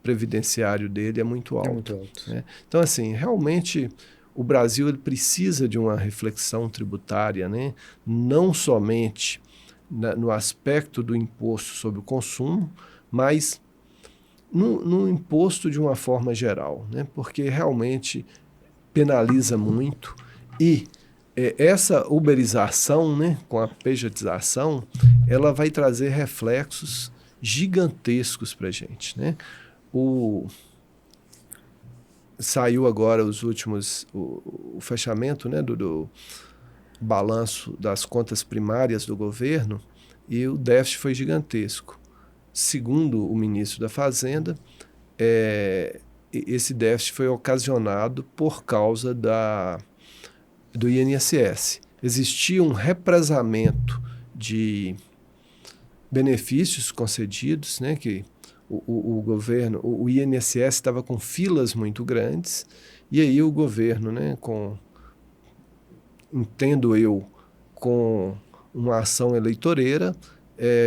previdenciário dele é muito alto. É muito alto. Né? Então, assim, realmente o Brasil ele precisa de uma reflexão tributária, né? Não somente no aspecto do imposto sobre o consumo, mas no imposto de uma forma geral, né? Porque realmente penaliza muito e essa uberização, né, com a pejotização, ela vai trazer reflexos gigantescos para a gente, né? Saiu agora o fechamento, né, do balanço das contas primárias do governo e o déficit foi gigantesco. Segundo o ministro da Fazenda, esse déficit foi ocasionado por causa do INSS. Existia um represamento de benefícios concedidos, né, que o governo, o INSS estava com filas muito grandes, e aí o governo, né, entendo eu, com uma ação eleitoreira,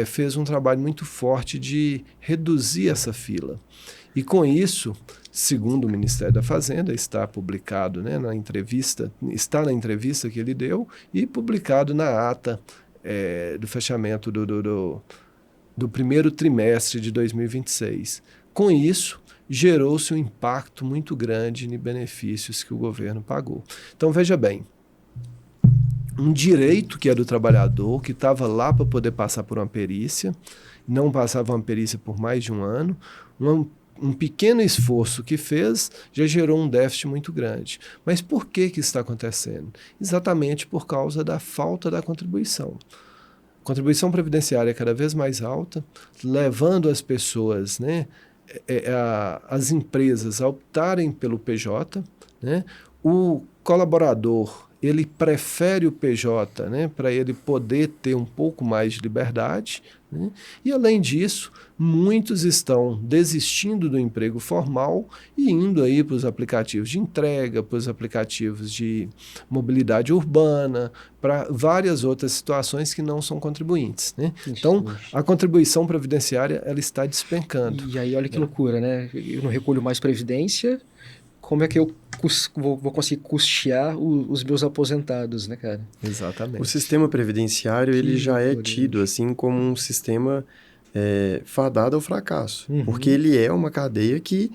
fez um trabalho muito forte de reduzir essa fila. E com isso, segundo o Ministério da Fazenda, está publicado, né, na entrevista que ele deu e publicado na ata do fechamento do primeiro trimestre de 2026. Com isso, gerou-se um impacto muito grande em benefícios que o governo pagou. Então, veja bem, um direito que é do trabalhador, que estava lá para poder passar por uma perícia, não passava uma perícia por mais de um ano, um pequeno esforço que fez já gerou um déficit muito grande. Mas por que isso está acontecendo? Exatamente por causa da falta da contribuição. A contribuição previdenciária é cada vez mais alta, levando as pessoas, né, as empresas a optarem pelo PJ, né? O colaborador, ele prefere o PJ, né, para ele poder ter um pouco mais de liberdade, né? E, além disso, muitos estão desistindo do emprego formal e indo aí para os aplicativos de entrega, para os aplicativos de mobilidade urbana, para várias outras situações que não são contribuintes, né? Então, a contribuição previdenciária ela está despencando. E aí, olha que loucura, né? Eu não recolho mais previdência, como é que eu vou conseguir custear os meus aposentados, né, cara? Exatamente. O sistema previdenciário, ele já é tido, assim, como um sistema fadado ao fracasso. Porque ele é uma cadeia que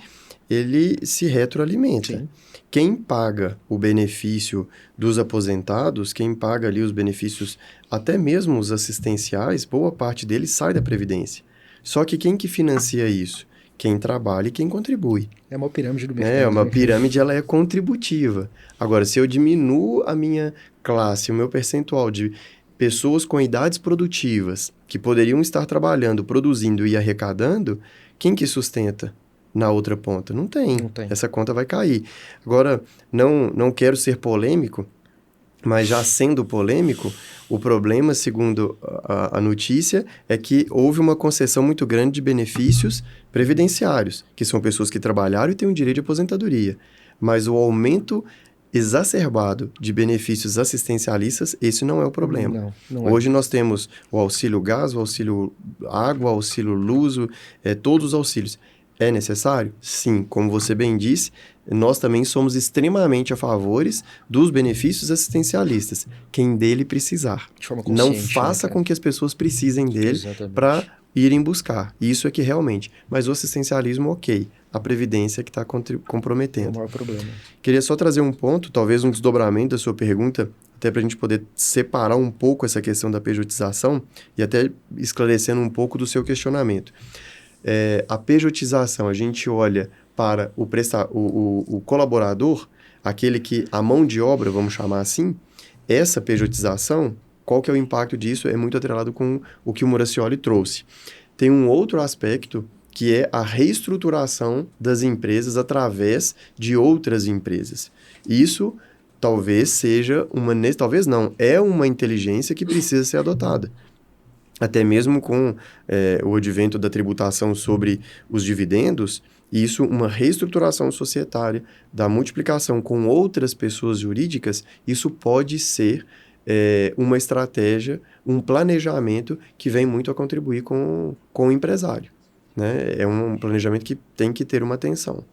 ele se retroalimenta. Sim. Quem paga o benefício dos aposentados, quem paga ali os benefícios, até mesmo os assistenciais, boa parte deles sai da Previdência. Só que quem que financia isso? Quem trabalha e quem contribui. É uma pirâmide do mercado. É, uma né? pirâmide, ela é contributiva. Agora, se eu diminuo a minha classe, o meu percentual de pessoas com idades produtivas, que poderiam estar trabalhando, produzindo e arrecadando, quem que sustenta na outra ponta? Não tem. Não tem. Essa conta vai cair. Agora, não quero ser polêmico, mas já sendo polêmico, o problema, segundo a notícia, é que houve uma concessão muito grande de benefícios previdenciários, que são pessoas que trabalharam e têm um direito de aposentadoria. Mas o aumento exacerbado de benefícios assistencialistas, esse não é o problema. Não é. Hoje nós temos o auxílio gás, o auxílio água, o auxílio luz, todos os auxílios. É necessário? Sim, como você bem disse, nós também somos extremamente a favores dos benefícios assistencialistas, quem dele precisar. De forma Não consciente, faça né, com que as pessoas precisem dele Exatamente. para irem buscar. Isso é que realmente. Mas o assistencialismo, ok. A previdência que está É o comprometendo. maior problema. Queria só trazer um ponto, talvez um desdobramento da sua pergunta, até para a gente poder separar um pouco essa questão da pejotização e até esclarecendo um pouco do seu questionamento. A pejotização, a gente olha para o colaborador, aquele que, a mão de obra, vamos chamar assim, essa pejotização, qual que é o impacto disso? É muito atrelado com o que o Muracioli trouxe. Tem um outro aspecto, que é a reestruturação das empresas através de outras empresas. Isso talvez seja talvez não, é uma inteligência que precisa ser adotada. Até mesmo com o advento da tributação sobre os dividendos, isso, uma reestruturação societária, da multiplicação com outras pessoas jurídicas, isso pode ser uma estratégia, um planejamento que vem muito a contribuir com o empresário. Né? É um planejamento que tem que ter uma atenção.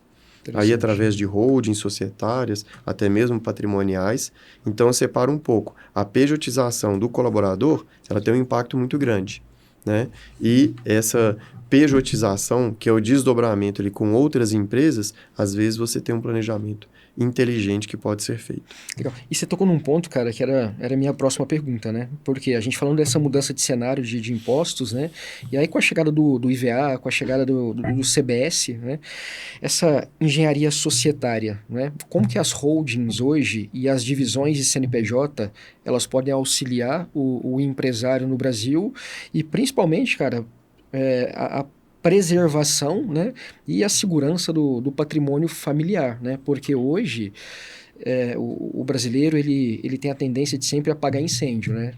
Aí, através de holdings societárias, até mesmo patrimoniais. Então, eu separo um pouco. A pejotização do colaborador, ela tem um impacto muito grande. Né? E essa pejotização, que é o desdobramento ali com outras empresas, às vezes você tem um planejamento inteligente que pode ser feito. Legal. E você tocou num ponto, cara, que era a minha próxima pergunta, né? Porque a gente falando dessa mudança de cenário de impostos, né? E aí com a chegada do IVA, com a chegada do CBS, né? Essa engenharia societária, né? Como que as holdings hoje e as divisões de CNPJ, elas podem auxiliar o empresário no Brasil e principalmente, cara, a preservação, né, e a segurança do patrimônio familiar, né, porque hoje o brasileiro ele tem a tendência de sempre apagar incêndio, né,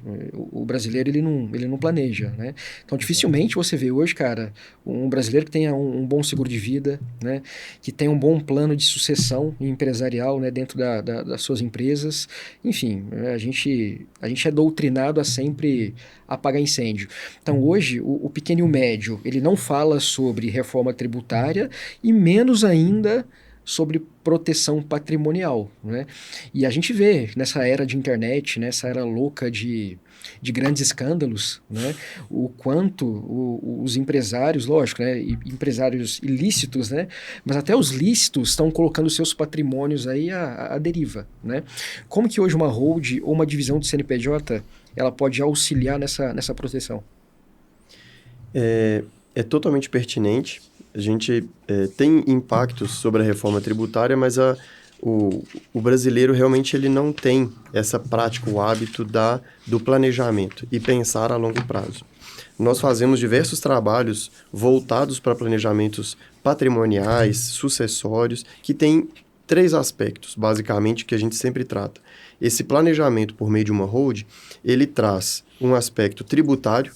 o brasileiro ele não planeja, né, então dificilmente você vê hoje, cara, um brasileiro que tenha um bom seguro de vida, né, que tenha um bom plano de sucessão empresarial, né, dentro das suas empresas, enfim, a gente é doutrinado a sempre apagar incêndio. Então hoje o pequeno e o médio ele não fala sobre reforma tributária e menos ainda sobre proteção patrimonial, né? E a gente vê nessa era de internet, nessa era louca de grandes escândalos, né? O quanto os empresários, lógico, né? Empresários ilícitos, né? Mas até os lícitos estão colocando seus patrimônios aí à deriva, né? Como que hoje uma hold ou uma divisão do CNPJ ela pode auxiliar nessa proteção? É totalmente pertinente. A gente tem impactos sobre a reforma tributária, mas o brasileiro realmente ele não tem essa prática, o hábito do planejamento e pensar a longo prazo. Nós fazemos diversos trabalhos voltados para planejamentos patrimoniais, sucessórios, que têm 3 aspectos, basicamente, que a gente sempre trata. Esse planejamento por meio de uma hold, ele traz um aspecto tributário,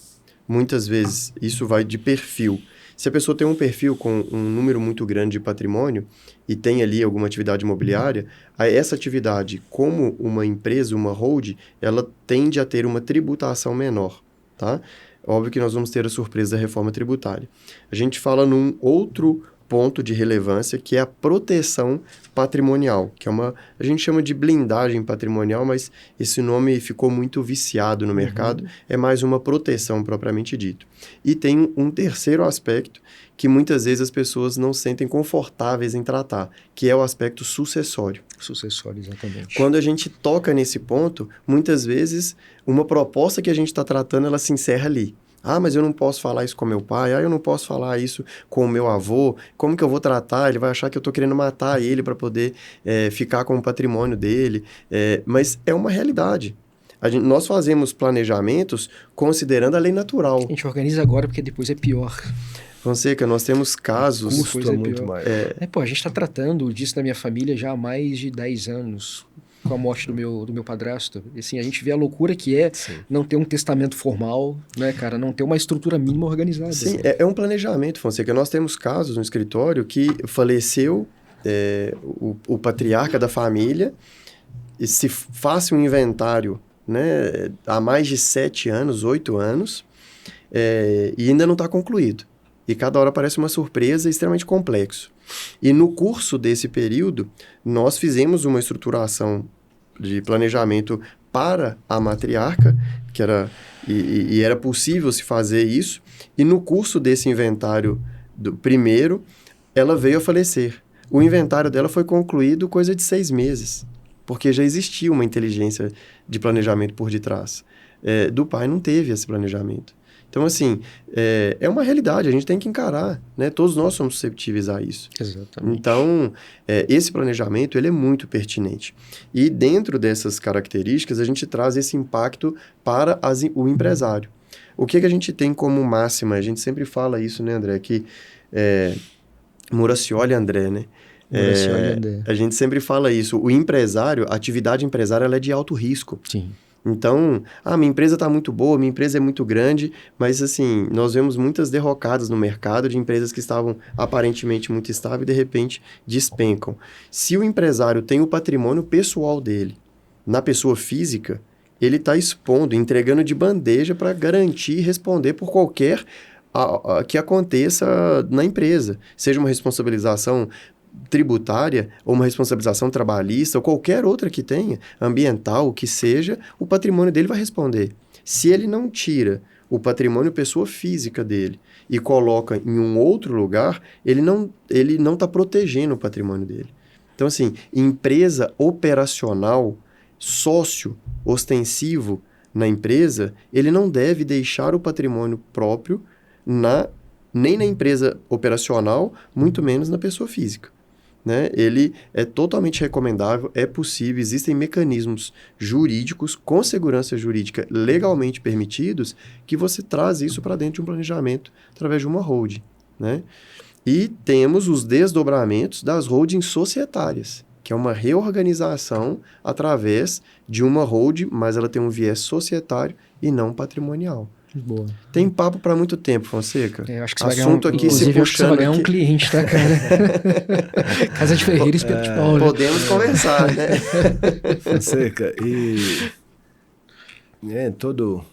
muitas vezes isso vai de perfil. Se a pessoa tem um perfil com um número muito grande de patrimônio e tem ali alguma atividade imobiliária, essa atividade, como uma empresa, uma hold, ela tende a ter uma tributação menor, tá? Óbvio que nós vamos ter a surpresa da reforma tributária. A gente fala num outro ponto de relevância, que é a proteção patrimonial, que a gente chama de blindagem patrimonial, mas esse nome ficou muito viciado no mercado, é mais uma proteção propriamente dito. E tem um terceiro aspecto que muitas vezes as pessoas não sentem confortáveis em tratar, que é o aspecto sucessório. Sucessório, exatamente. Quando a gente toca nesse ponto, muitas vezes uma proposta que a gente está tratando, ela se encerra ali. Ah, mas eu não posso falar isso com meu pai, eu não posso falar isso com o meu avô, como que eu vou tratar? Ele vai achar que eu estou querendo matar ele para poder ficar com o patrimônio dele, mas é uma realidade. Nós fazemos planejamentos considerando a lei natural. A gente organiza agora porque depois é pior. Fonseca, nós temos casos... Custo é muito maior. A gente está tratando disso na minha família já há mais de 10 anos, com a morte do meu padrasto. E, assim, a gente vê a loucura que é não ter um testamento formal, né, cara? Não ter uma estrutura mínima organizada. Sim, é um planejamento, Fonseca. Nós temos casos no escritório que faleceu o patriarca da família, e se faz um inventário, né, há mais de 7 anos, 8 anos, e ainda não está concluído. E cada hora parece uma surpresa extremamente complexo. E no curso desse período, nós fizemos uma estruturação de planejamento para a matriarca, que era, e era possível se fazer isso, e no curso desse inventário do primeiro, ela veio a falecer. O inventário dela foi concluído coisa de 6 meses, porque já existia uma inteligência de planejamento por detrás. Do pai não teve esse planejamento. Então, assim, é uma realidade, a gente tem que encarar, né? Todos nós somos susceptíveis a isso. Exatamente. Então, esse planejamento, ele é muito pertinente. E dentro dessas características, a gente traz esse impacto para o empresário. O que a gente tem como máxima? A gente sempre fala isso, né, André? Que Muracioli André, né? A gente sempre fala isso. O empresário, a atividade empresária, ela é de alto risco. Sim. Então, minha empresa está muito boa, minha empresa é muito grande, mas assim, nós vemos muitas derrocadas no mercado de empresas que estavam aparentemente muito estáveis e de repente despencam. Se o empresário tem o patrimônio pessoal dele na pessoa física, ele está expondo, entregando de bandeja para garantir e responder por qualquer que aconteça na empresa, seja uma responsabilização tributária ou uma responsabilização trabalhista ou qualquer outra que tenha, ambiental, que seja, o patrimônio dele vai responder. Se ele não tira o patrimônio pessoa física dele e coloca em um outro lugar, ele não está protegendo o patrimônio dele. Então, assim, empresa operacional, sócio ostensivo na empresa, ele não deve deixar o patrimônio próprio nem na empresa operacional, muito menos na pessoa física. Né? Ele é totalmente recomendável, é possível, existem mecanismos jurídicos com segurança jurídica legalmente permitidos que você traz isso para dentro de um planejamento através de uma holding. Né? E temos os desdobramentos das holdings societárias, que é uma reorganização através de uma holding, mas ela tem um viés societário e não patrimonial. Boa. Tem papo para muito tempo, Fonseca. Eu acho que assunto aqui se puxando. Você vai ganhar aqui. Um cliente, tá, cara? Casa de Ferreira e Espeto de Pau. Podemos conversar, né? Fonseca, e todo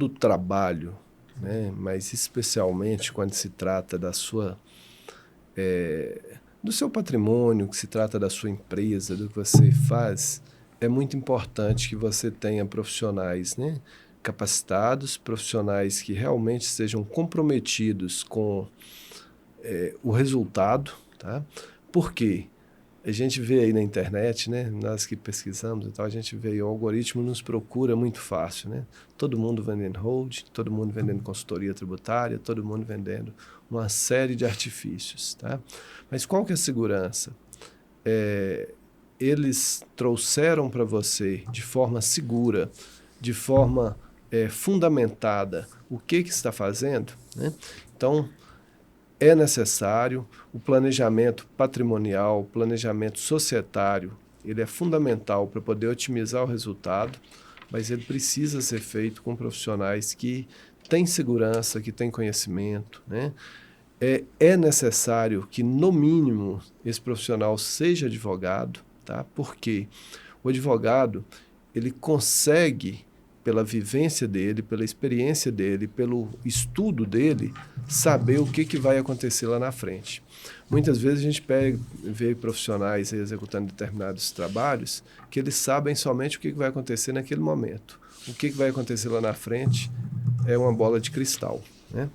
o trabalho, né, mas especialmente quando se trata do seu patrimônio, que se trata da sua empresa, do que você faz, é muito importante que você tenha profissionais, né, capacitados, profissionais que realmente estejam comprometidos com o resultado, tá? Por quê? A gente vê aí na internet, né, nós que pesquisamos e tal, a gente vê aí, o algoritmo nos procura muito fácil, né? Todo mundo vendendo hold, todo mundo vendendo consultoria tributária, todo mundo vendendo uma série de artifícios, tá? Mas qual que é a segurança? Eles trouxeram para você de forma segura, de forma fundamentada o que está fazendo, né? Então, é necessário o planejamento patrimonial, o planejamento societário, ele é fundamental para poder otimizar o resultado, mas ele precisa ser feito com profissionais que têm segurança, que têm conhecimento, né? É necessário que, no mínimo, esse profissional seja advogado, tá? Porque o advogado, ele consegue pela vivência dele, pela experiência dele, pelo estudo dele, saber o que vai acontecer lá na frente. Muitas vezes a gente vê profissionais executando determinados trabalhos que eles sabem somente o que vai acontecer naquele momento. O que vai acontecer lá na frente é uma bola de cristal, né?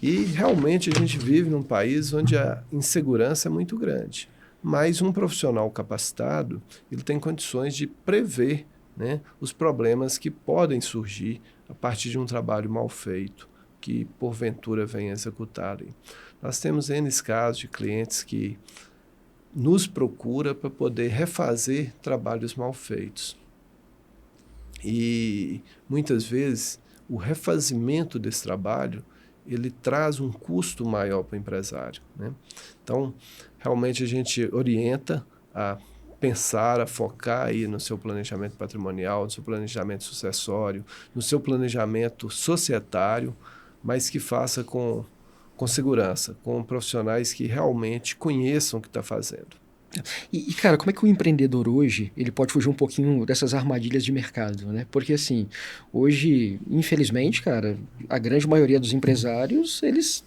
E realmente a gente vive num país onde a insegurança é muito grande. Mas um profissional capacitado, ele tem condições de prever, né, os problemas que podem surgir a partir de um trabalho mal feito, que porventura venha executar. Nós temos N casos de clientes que nos procuram para poder refazer trabalhos mal feitos. E muitas vezes o refazimento desse trabalho ele traz um custo maior para o empresário, né? Então, realmente a gente orienta a pensar, a focar aí no seu planejamento patrimonial, no seu planejamento sucessório, no seu planejamento societário, mas que faça com segurança, com profissionais que realmente conheçam o que está fazendo. Cara, como é que o empreendedor hoje, ele pode fugir um pouquinho dessas armadilhas de mercado, né? Porque, assim, hoje, infelizmente, cara, a grande maioria dos empresários, eles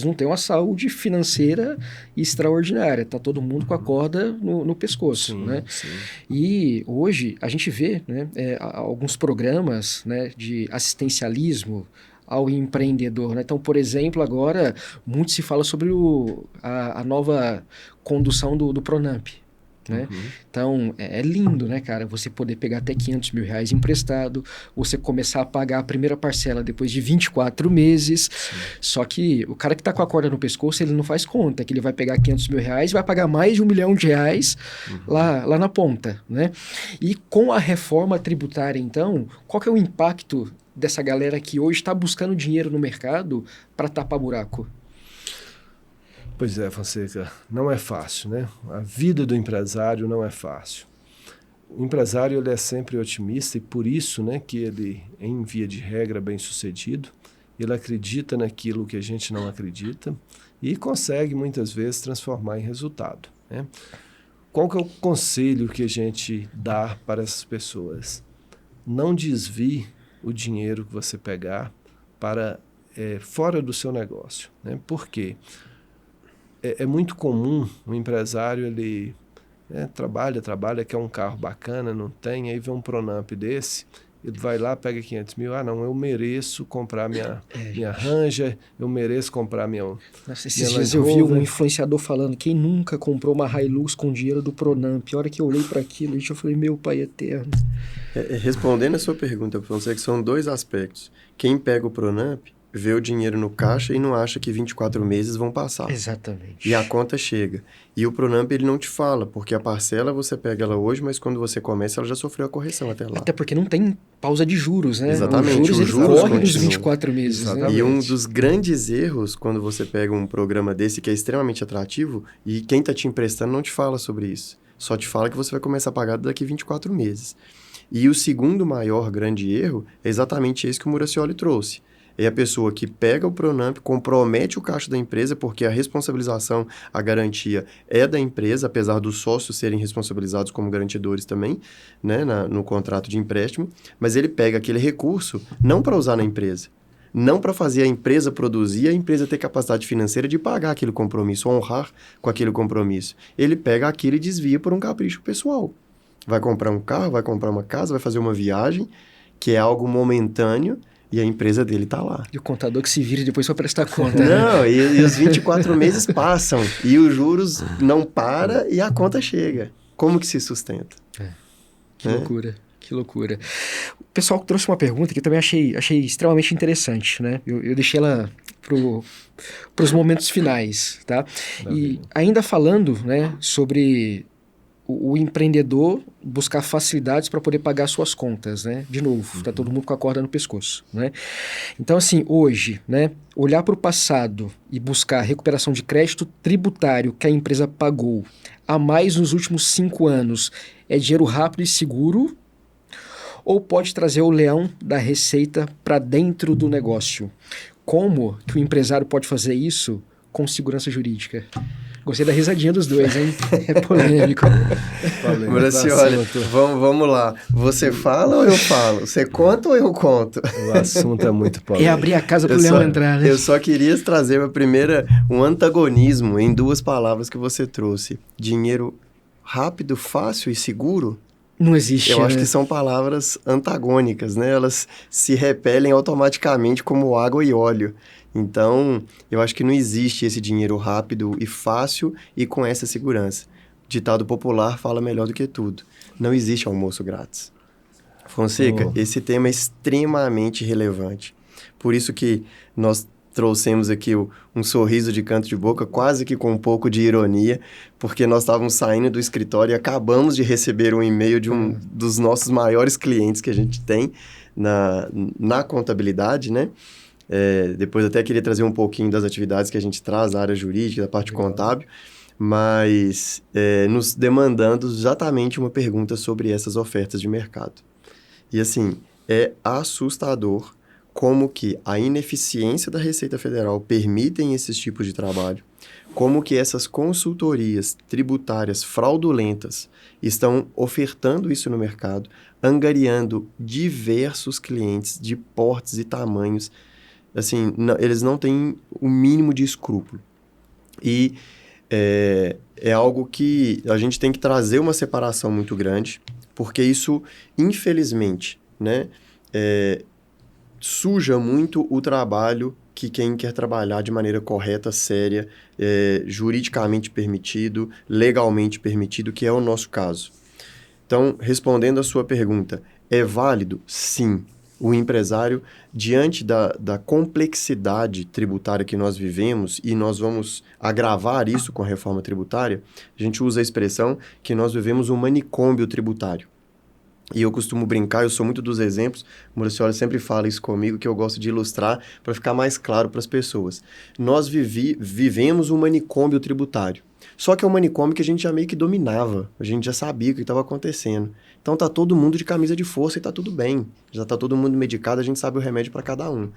não têm uma saúde financeira extraordinária. Tá todo mundo com a corda no pescoço, Sim, né? sim. E hoje a gente vê, né, alguns programas, né, de assistencialismo ao empreendedor, né? Então, por exemplo, agora muito se fala sobre a nova condução do Pronamp, né? Uhum. Então, é lindo, né, cara? Você poder pegar até R$500 mil emprestado, você começar a pagar a primeira parcela depois de 24 meses. Sim. Só que o cara que tá com a corda no pescoço, ele não faz conta, que ele vai pegar R$500 mil e vai pagar mais de R$1 milhão lá na ponta, né? E com a reforma tributária, então, qual que é o impacto dessa galera que hoje está buscando dinheiro no mercado para tapar buraco? Pois é, Fonseca, não é fácil, né? A vida do empresário não é fácil. O empresário ele é sempre otimista e por isso, né, que ele, em via de regra, bem-sucedido, ele acredita naquilo que a gente não acredita e consegue, muitas vezes, transformar em resultado, né? Qual que é o conselho que a gente dá para essas pessoas? Não desvie o dinheiro que você pegar para fora do seu negócio, né? Por quê? É muito comum o empresário, ele trabalha, quer um carro bacana, não tem, aí vê um Pronamp desse, ele vai lá, pega 500 mil, não, eu mereço comprar minha Ranger, eu mereço comprar minha Nossa, esses dias eu vi um influenciador falando, quem nunca comprou uma Hilux com dinheiro do Pronamp? A hora que eu olhei para aquilo, eu falei, meu pai eterno. Respondendo a sua pergunta, Fonseca, são dois aspectos. Quem pega o Pronamp vê o dinheiro no caixa e não acha que 24 meses vão passar. Exatamente. E a conta chega. E o Pronamp, ele não te fala, porque a parcela você pega ela hoje, mas quando você começa, ela já sofreu a correção até lá. Até porque não tem pausa de juros, né? Exatamente. Os juros correm nos 24 meses. Exatamente. E um dos grandes erros, quando você pega um programa desse, que é extremamente atrativo, e quem está te emprestando não te fala sobre isso. Só te fala que você vai começar a pagar daqui 24 meses. E o segundo maior grande erro é exatamente esse que o Muracioli trouxe. É a pessoa que pega o Pronamp, compromete o caixa da empresa, porque a responsabilização, a garantia é da empresa, apesar dos sócios serem responsabilizados como garantidores também, né, no contrato de empréstimo, mas ele pega aquele recurso não para usar na empresa, não para fazer a empresa produzir, a empresa ter capacidade financeira de pagar aquele compromisso, honrar com aquele compromisso. Ele pega aquilo e desvia por um capricho pessoal. Vai comprar um carro, vai comprar uma casa, vai fazer uma viagem, que é algo momentâneo, e a empresa dele está lá. E o contador que se vira depois para prestar conta. Não, e os 24 meses passam, e os juros não param e a conta chega. Como que se sustenta? Que loucura, que loucura. O pessoal trouxe uma pergunta que eu também achei extremamente interessante, né? Eu deixei ela para os momentos finais, tá? E ainda falando, né, sobre o empreendedor buscar facilidades para poder pagar suas contas, né? De novo, tá todo mundo com a corda no pescoço, né? Então, assim, hoje, né, olhar para o passado e buscar recuperação de crédito tributário que a empresa pagou a mais nos últimos 5 anos é dinheiro rápido e seguro ou pode trazer o leão da receita para dentro do negócio? Como que o empresário pode fazer isso com segurança jurídica? Gostei da risadinha dos dois, hein? É polêmico. Olha, vamos lá. Você fala ou eu falo? Você conta ou eu conto? O assunto é muito polêmico. É abrir a casa pro leão entrar, né? Eu só queria trazer um antagonismo em duas palavras que você trouxe. Dinheiro rápido, fácil e seguro. Não existe, Eu acho que são palavras antagônicas, né? Elas se repelem automaticamente como água e óleo. Então, eu acho que não existe esse dinheiro rápido e fácil e com essa segurança. Ditado popular fala melhor do que tudo. Não existe almoço grátis. Fonseca, esse tema é extremamente relevante. Por isso que nós trouxemos aqui um sorriso de canto de boca, quase que com um pouco de ironia, porque nós estávamos saindo do escritório e acabamos de receber um e-mail de um dos nossos maiores clientes que a gente tem na contabilidade, né? Depois até queria trazer um pouquinho das atividades que a gente traz, da área jurídica, da parte contábil, mas nos demandando exatamente uma pergunta sobre essas ofertas de mercado. E assim, é assustador como que a ineficiência da Receita Federal permitem esses tipos de trabalho, como que essas consultorias tributárias fraudulentas estão ofertando isso no mercado, angariando diversos clientes de portes e tamanhos. Assim, eles não têm o mínimo de escrúpulo. E é algo que a gente tem que trazer uma separação muito grande, porque isso, infelizmente, né, suja muito o trabalho que quem quer trabalhar de maneira correta, séria, juridicamente permitido, legalmente permitido, que é o nosso caso. Então, respondendo a sua pergunta, é válido? Sim. O empresário, diante da complexidade tributária que nós vivemos, e nós vamos agravar isso com a reforma tributária, a gente usa a expressão que nós vivemos um manicômio tributário. E eu costumo brincar, eu sou muito dos exemplos, o Maurício sempre fala isso comigo, que eu gosto de ilustrar para ficar mais claro para as pessoas. Nós vivemos um manicômio tributário. Só que é um manicômio que a gente já meio que dominava, a gente já sabia o que estava acontecendo. Então tá todo mundo de camisa de força e tá tudo bem. Já tá todo mundo medicado, a gente sabe o remédio para cada um.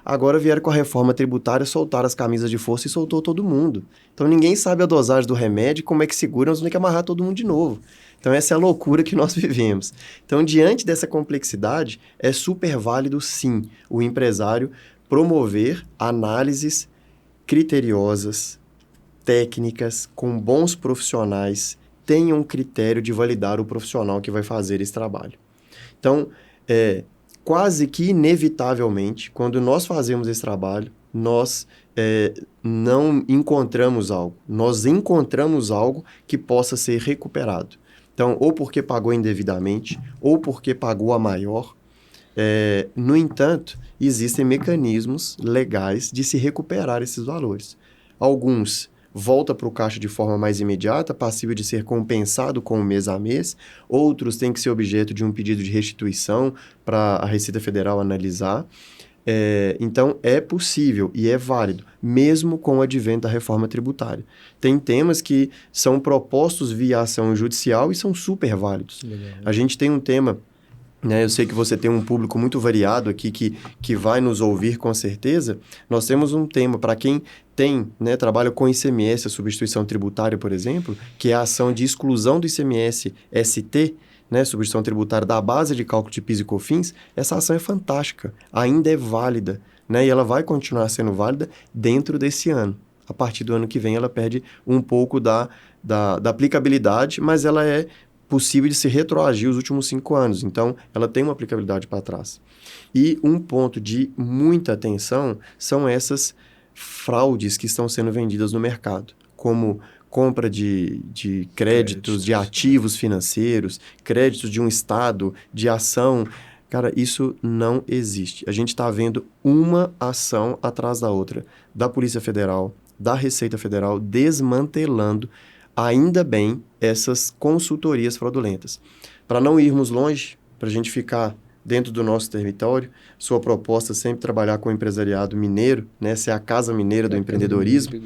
Agora vieram com a reforma tributária, soltaram as camisas de força e soltou todo mundo. Então ninguém sabe a dosagem do remédio, como é que segura, nós vamos ter que amarrar todo mundo de novo. Então essa é a loucura que nós vivemos. Então, diante dessa complexidade, é super válido, sim, o empresário promover análises criteriosas, técnicas, com bons profissionais, tenham um critério de validar o profissional que vai fazer esse trabalho. Então, quase que inevitavelmente, quando nós fazemos esse trabalho, nós não encontramos algo. Nós encontramos algo que possa ser recuperado. Então, ou porque pagou indevidamente, ou porque pagou a maior. No entanto, existem mecanismos legais de se recuperar esses valores. Alguns volta para o caixa de forma mais imediata, passível de ser compensado com o mês a mês. Outros têm que ser objeto de um pedido de restituição para a Receita Federal analisar. Então, é possível e é válido, mesmo com o advento da reforma tributária. Tem temas que são propostos via ação judicial e são super válidos. Legal. A gente tem um tema, né, eu sei que você tem um público muito variado aqui que vai nos ouvir com certeza. Nós temos um tema para quem trabalha com ICMS, a substituição tributária, por exemplo, que é a ação de exclusão do ICMS ST, né, substituição tributária da base de cálculo de PIS e COFINS. Essa ação é fantástica, ainda é válida, né, e ela vai continuar sendo válida dentro desse ano. A partir do ano que vem, ela perde um pouco da aplicabilidade, mas ela é possível de se retroagir os últimos 5 anos. Então, ela tem uma aplicabilidade para trás. E um ponto de muita atenção são essas fraudes que estão sendo vendidas no mercado, como compra de créditos, de ativos financeiros, créditos de um estado, de ação. Cara, isso não existe. A gente está vendo uma ação atrás da outra, da Polícia Federal, da Receita Federal, desmantelando, ainda bem, essas consultorias fraudulentas. Para não irmos longe, para a gente ficar dentro do nosso território, sua proposta é sempre trabalhar com o empresariado mineiro, né? Ser a casa mineira do empreendedorismo.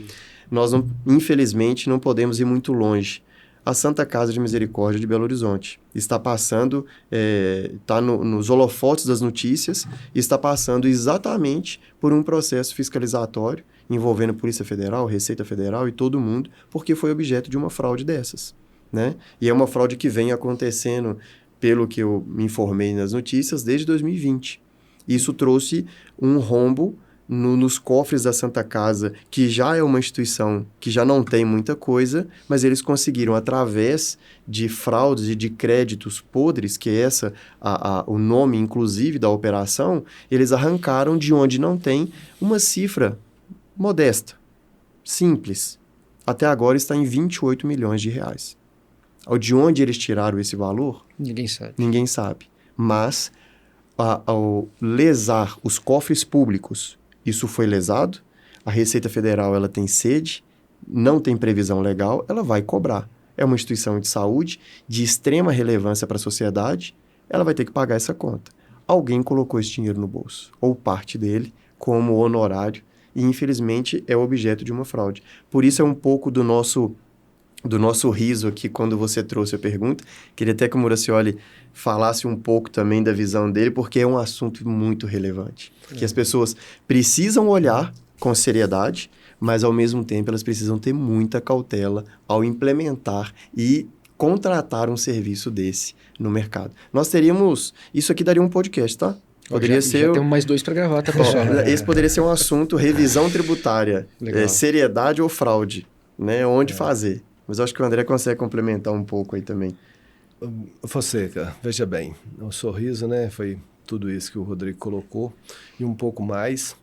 Nós, infelizmente, não podemos ir muito longe. A Santa Casa de Misericórdia de Belo Horizonte está passando, está nos holofotes das notícias, está passando exatamente por um processo fiscalizatório envolvendo Polícia Federal, Receita Federal e todo mundo, porque foi objeto de uma fraude dessas, né? E é uma fraude que vem acontecendo, pelo que eu me informei nas notícias, desde 2020. Isso trouxe um rombo nos cofres da Santa Casa, que já é uma instituição que já não tem muita coisa, mas eles conseguiram, através de fraudes e de créditos podres, que é o nome, inclusive, da operação, eles arrancaram de onde não tem uma cifra modesta, simples. Até agora está em 28 milhões de reais. De onde eles tiraram esse valor? Ninguém sabe. Ninguém sabe. Mas, ao lesar os cofres públicos, isso foi lesado, a Receita Federal ela tem sede, não tem previsão legal, ela vai cobrar. É uma instituição de saúde de extrema relevância para a sociedade, ela vai ter que pagar essa conta. Alguém colocou esse dinheiro no bolso, ou parte dele, como honorário, e infelizmente é objeto de uma fraude. Por isso é um pouco do nosso riso aqui quando você trouxe a pergunta. Queria até que o Muracioli falasse um pouco também da visão dele, porque é um assunto muito relevante. Que as pessoas precisam olhar com seriedade, mas ao mesmo tempo elas precisam ter muita cautela ao implementar e contratar um serviço desse no mercado. Nós teríamos... Isso aqui daria um podcast, tá? Poderia ser... Já temos mais 2 para gravar, tá, pessoal? Esse poderia ser um assunto, revisão tributária, seriedade ou fraude, né? Onde fazer. Mas eu acho que o André consegue complementar um pouco aí também. Fonseca, veja bem, o sorriso, né, foi tudo isso que o Rodrigo colocou e um pouco mais.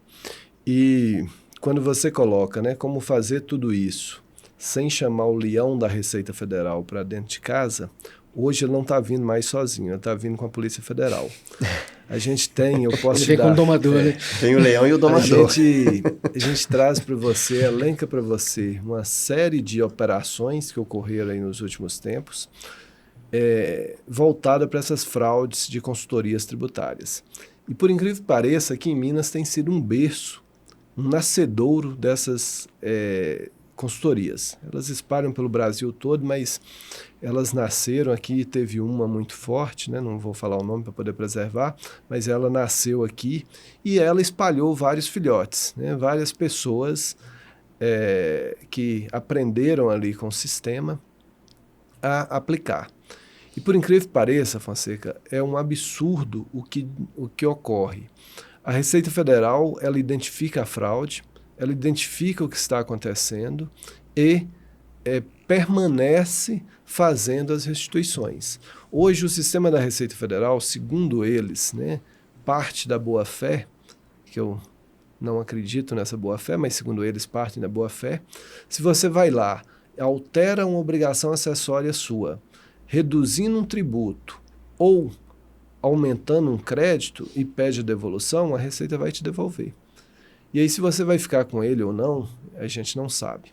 E quando você coloca, né, como fazer tudo isso sem chamar o leão da Receita Federal para dentro de casa, hoje ele não está vindo mais sozinho, ele está vindo com a Polícia Federal. A gente tem, eu posso ele vem com o domador, né? Tem o leão e o domador. A gente traz para você, elenca para você uma série de operações que ocorreram aí nos últimos tempos, voltada para essas fraudes de consultorias tributárias. E por incrível que pareça, aqui em Minas tem sido um berço, um nascedouro dessas consultorias. Elas espalham pelo Brasil todo, mas elas nasceram aqui, teve uma muito forte, né? Não vou falar o nome para poder preservar, mas ela nasceu aqui e ela espalhou vários filhotes, né? Várias pessoas que aprenderam ali com o sistema a aplicar. E por incrível que pareça, Fonseca, é um absurdo o que ocorre. A Receita Federal, ela identifica a fraude, ela identifica o que está acontecendo e permanece fazendo as restituições. Hoje, o sistema da Receita Federal, segundo eles, né, parte da boa-fé, que eu não acredito nessa boa-fé, mas segundo eles, partem da boa-fé. Se você vai lá, altera uma obrigação acessória sua, reduzindo um tributo ou aumentando um crédito e pede a devolução, a Receita vai te devolver. E aí, se você vai ficar com ele ou não, a gente não sabe.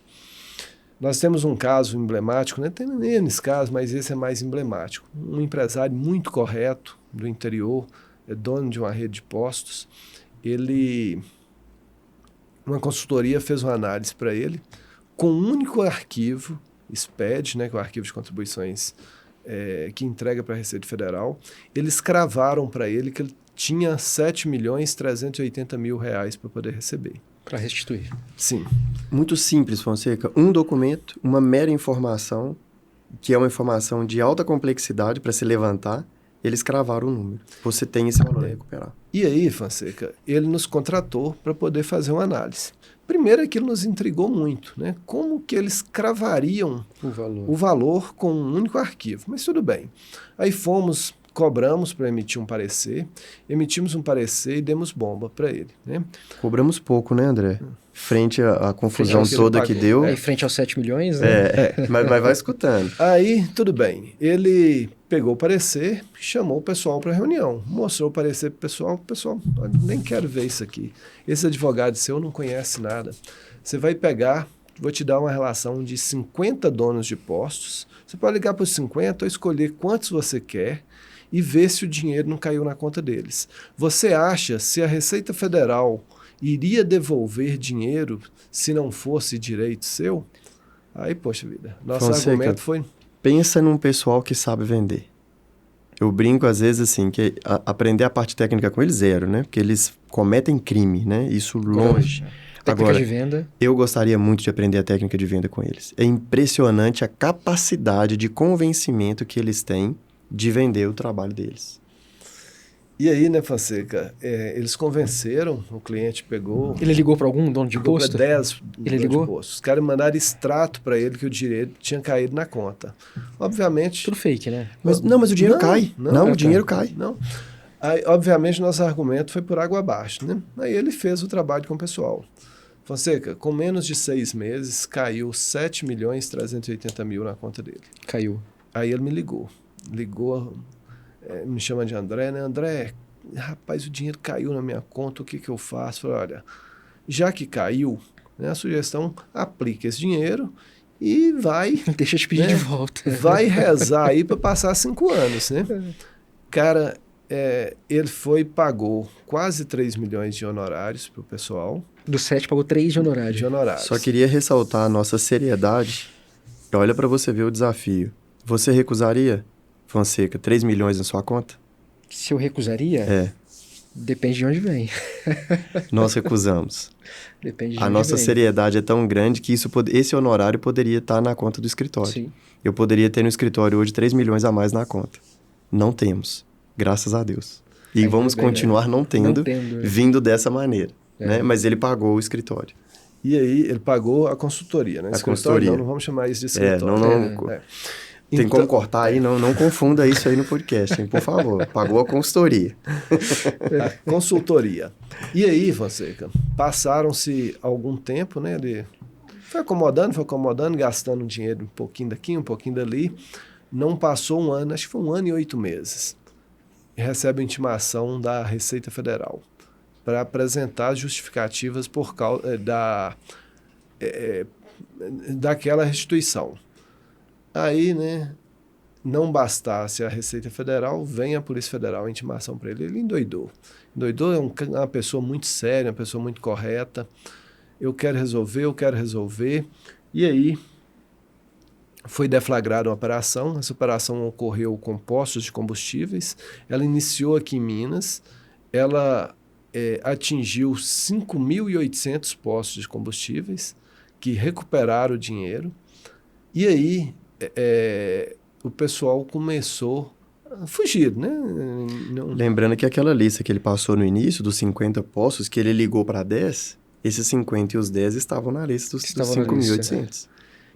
Nós temos um caso emblemático, né? Tem N casos, mas esse é mais emblemático. Um empresário muito correto do interior, dono de uma rede de postos, uma consultoria fez uma análise para ele, com um único arquivo, SPED, né, que é o arquivo de contribuições que entrega para a Receita Federal, eles cravaram para ele que ele tinha R$ 7.380.000 para poder receber. Para restituir. Sim. Muito simples, Fonseca. Um documento, uma mera informação, que é uma informação de alta complexidade para se levantar, eles cravaram o número. Você tem esse valor a recuperar. E aí, Fonseca, ele nos contratou para poder fazer uma análise. Primeiro, aquilo nos intrigou muito, né? Como que eles cravariam o valor com um único arquivo? Mas tudo bem. Aí cobramos para emitir um parecer, emitimos um parecer e demos bomba para ele, né? Cobramos pouco, né, André? Frente à confusão toda que deu. Em frente aos 7 milhões, né? Mas vai escutando. Aí, tudo bem. Ele pegou o parecer, chamou o pessoal para reunião, mostrou o parecer para o pessoal, olha, nem quero ver isso aqui. Esse advogado seu não conhece nada. Você vai pegar, vou te dar uma relação de 50 donos de postos, você pode ligar para os 50 ou escolher quantos você quer e ver se o dinheiro não caiu na conta deles. Você acha se a Receita Federal iria devolver dinheiro se não fosse direito seu? Aí, poxa vida, nosso argumento foi... Pensa num pessoal que sabe vender. Eu brinco às vezes assim, que aprender a parte técnica com eles, zero, né? Porque eles cometem crime, né? Isso longe. Técnica Agora, de venda. eu gostaria muito de aprender a técnica de venda com eles. É impressionante a capacidade de convencimento que eles têm de vender o trabalho deles. E aí, né, Fonseca, eles convenceram, o cliente pegou... Ele ligou para algum dono de ligou posto? para 10 Ele donos ligou? de posto. Os caras mandaram extrato para ele que o dinheiro tinha caído na conta. Obviamente... Tudo fake, né? Mas o dinheiro cai. Não, o dinheiro cai. Não. Aí, obviamente, nosso argumento foi por água abaixo, né? Aí ele fez o trabalho com o pessoal. Fonseca, com menos de 6 meses, caiu 7.380.000 na conta dele. Caiu. Aí ele me ligou. Me chama de André, né? André, rapaz, o dinheiro caiu na minha conta, o que eu faço? Falei, olha, já que caiu, né, a sugestão, aplica esse dinheiro e vai... Deixa eu te pedir, né, de volta. Vai rezar aí para passar 5 anos, né? Cara, ele foi e pagou quase 3 milhões de honorários para o pessoal. Do 7 pagou 3 de honorário. Só queria ressaltar a nossa seriedade. Olha para você ver o desafio. Você recusaria, Fonseca, 3 milhões na sua conta? Se eu recusaria? Depende de onde vem. Nós recusamos. Depende de onde A nossa vem. seriedade é tão grande que esse honorário poderia estar na conta do escritório. Sim. Eu poderia ter no escritório hoje 3 milhões a mais na conta. Não temos, graças a Deus. E Ainda vamos bem, continuar não tendo, vindo dessa maneira. Né? Mas ele pagou o escritório. E aí ele pagou a consultoria, né? A consultoria. Não vamos chamar isso de escritório. Tem Então, como cortar aí, não confunda isso aí no podcast, hein, por favor. Pagou a consultoria. A consultoria. E aí, Fonseca, passaram-se algum tempo, né? Ele foi acomodando, gastando dinheiro um pouquinho daqui, um pouquinho dali. Não passou um ano, acho que foi 1 ano e 8 meses. E recebe a intimação da Receita Federal para apresentar as justificativas por causa daquela restituição. Aí, né, não bastasse a Receita Federal, vem a Polícia Federal, a intimação para ele. Ele endoidou. Endoidou, é uma pessoa muito séria, uma pessoa muito correta. Eu quero resolver. E aí, foi deflagrada uma operação. Essa operação ocorreu com postos de combustíveis. Ela iniciou aqui em Minas. Ela atingiu 5.800 postos de combustíveis que recuperaram o dinheiro. E aí, o pessoal começou a fugir, né? Lembrando que aquela lista que ele passou no início, dos 50 postos, que ele ligou para 10, esses 50 e os 10 estavam na lista dos 5.800.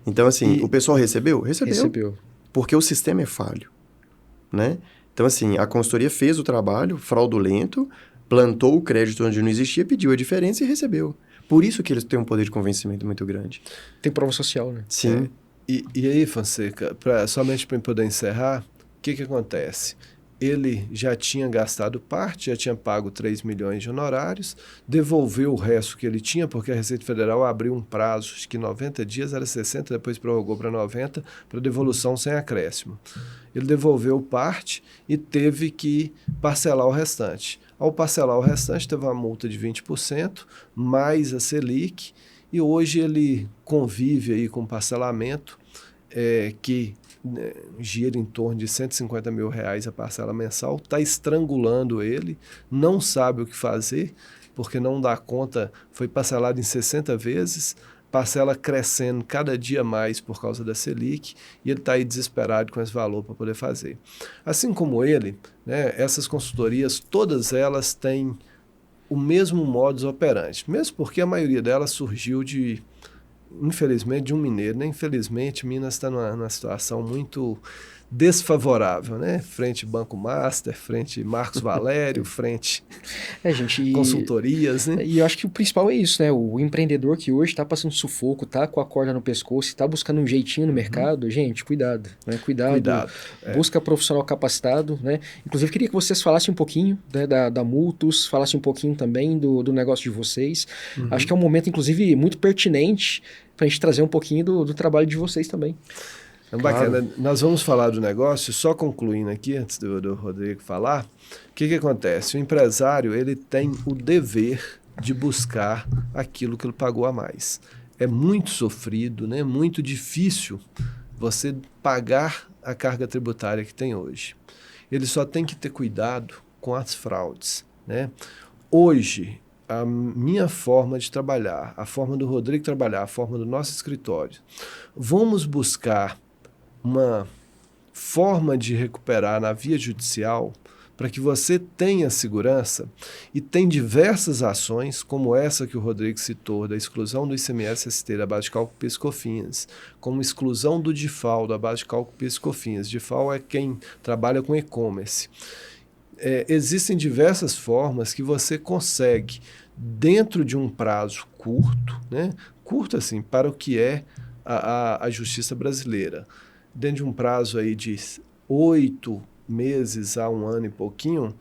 Então, assim, o pessoal recebeu? Recebeu. Porque o sistema é falho, né? Então, assim, a consultoria fez o trabalho fraudulento, plantou o crédito onde não existia, pediu a diferença e recebeu. Por isso que eles têm um poder de convencimento muito grande. Tem prova social, né? Sim. E aí, Fonseca, somente para poder encerrar, o que acontece? Ele já tinha gastado parte, já tinha pago 3 milhões de honorários, devolveu o resto que ele tinha, porque a Receita Federal abriu um prazo, acho que 90 dias, era 60, depois prorrogou para 90, para devolução sem acréscimo. Ele devolveu parte e teve que parcelar o restante. Ao parcelar o restante, teve uma multa de 20%, mais a Selic, e hoje ele convive aí com parcelamento que gira em torno de R$150 mil a parcela mensal, está estrangulando ele, não sabe o que fazer, porque não dá conta, foi parcelado em 60 vezes, parcela crescendo cada dia mais por causa da Selic, e ele está aí desesperado com esse valor para poder fazer. Assim como ele, né, essas consultorias, todas elas têm o mesmo modus operandi, mesmo porque a maioria delas surgiu infelizmente, de um mineiro, né? Infelizmente, Minas está numa situação muito desfavorável, né? Frente Banco Master, frente Marcos Valério, frente consultorias, né? E eu acho que o principal é isso, né? O empreendedor que hoje está passando sufoco, tá com a corda no pescoço, está buscando um jeitinho no mercado, gente, cuidado, né? Cuidado. Busca profissional capacitado, né? Inclusive, queria que vocês falassem um pouquinho, né, da Multus, falassem um pouquinho também do negócio de vocês. Acho que é um momento, inclusive, muito pertinente para a gente trazer um pouquinho do trabalho de vocês também. Bacana. Nós vamos falar do negócio, só concluindo aqui, antes do Rodrigo falar, o que acontece? O empresário, ele tem o dever de buscar aquilo que ele pagou a mais. É muito sofrido, né? Muito difícil você pagar a carga tributária que tem hoje. Ele só tem que ter cuidado com as fraudes, né? Hoje, a minha forma de trabalhar, a forma do Rodrigo trabalhar, a forma do nosso escritório, vamos buscar uma forma de recuperar na via judicial para que você tenha segurança, e tem diversas ações, como essa que o Rodrigo citou, da exclusão do ICMS-ST da base de cálculo PIS/COFINS, como exclusão do DIFAL da base de cálculo PIS/COFINS. DIFAL é quem trabalha com e-commerce. Existem diversas formas que você consegue, dentro de um prazo curto, né? Curto assim, para o que é a justiça brasileira, dentro de um prazo aí de 8 meses a 1 ano e pouquinho,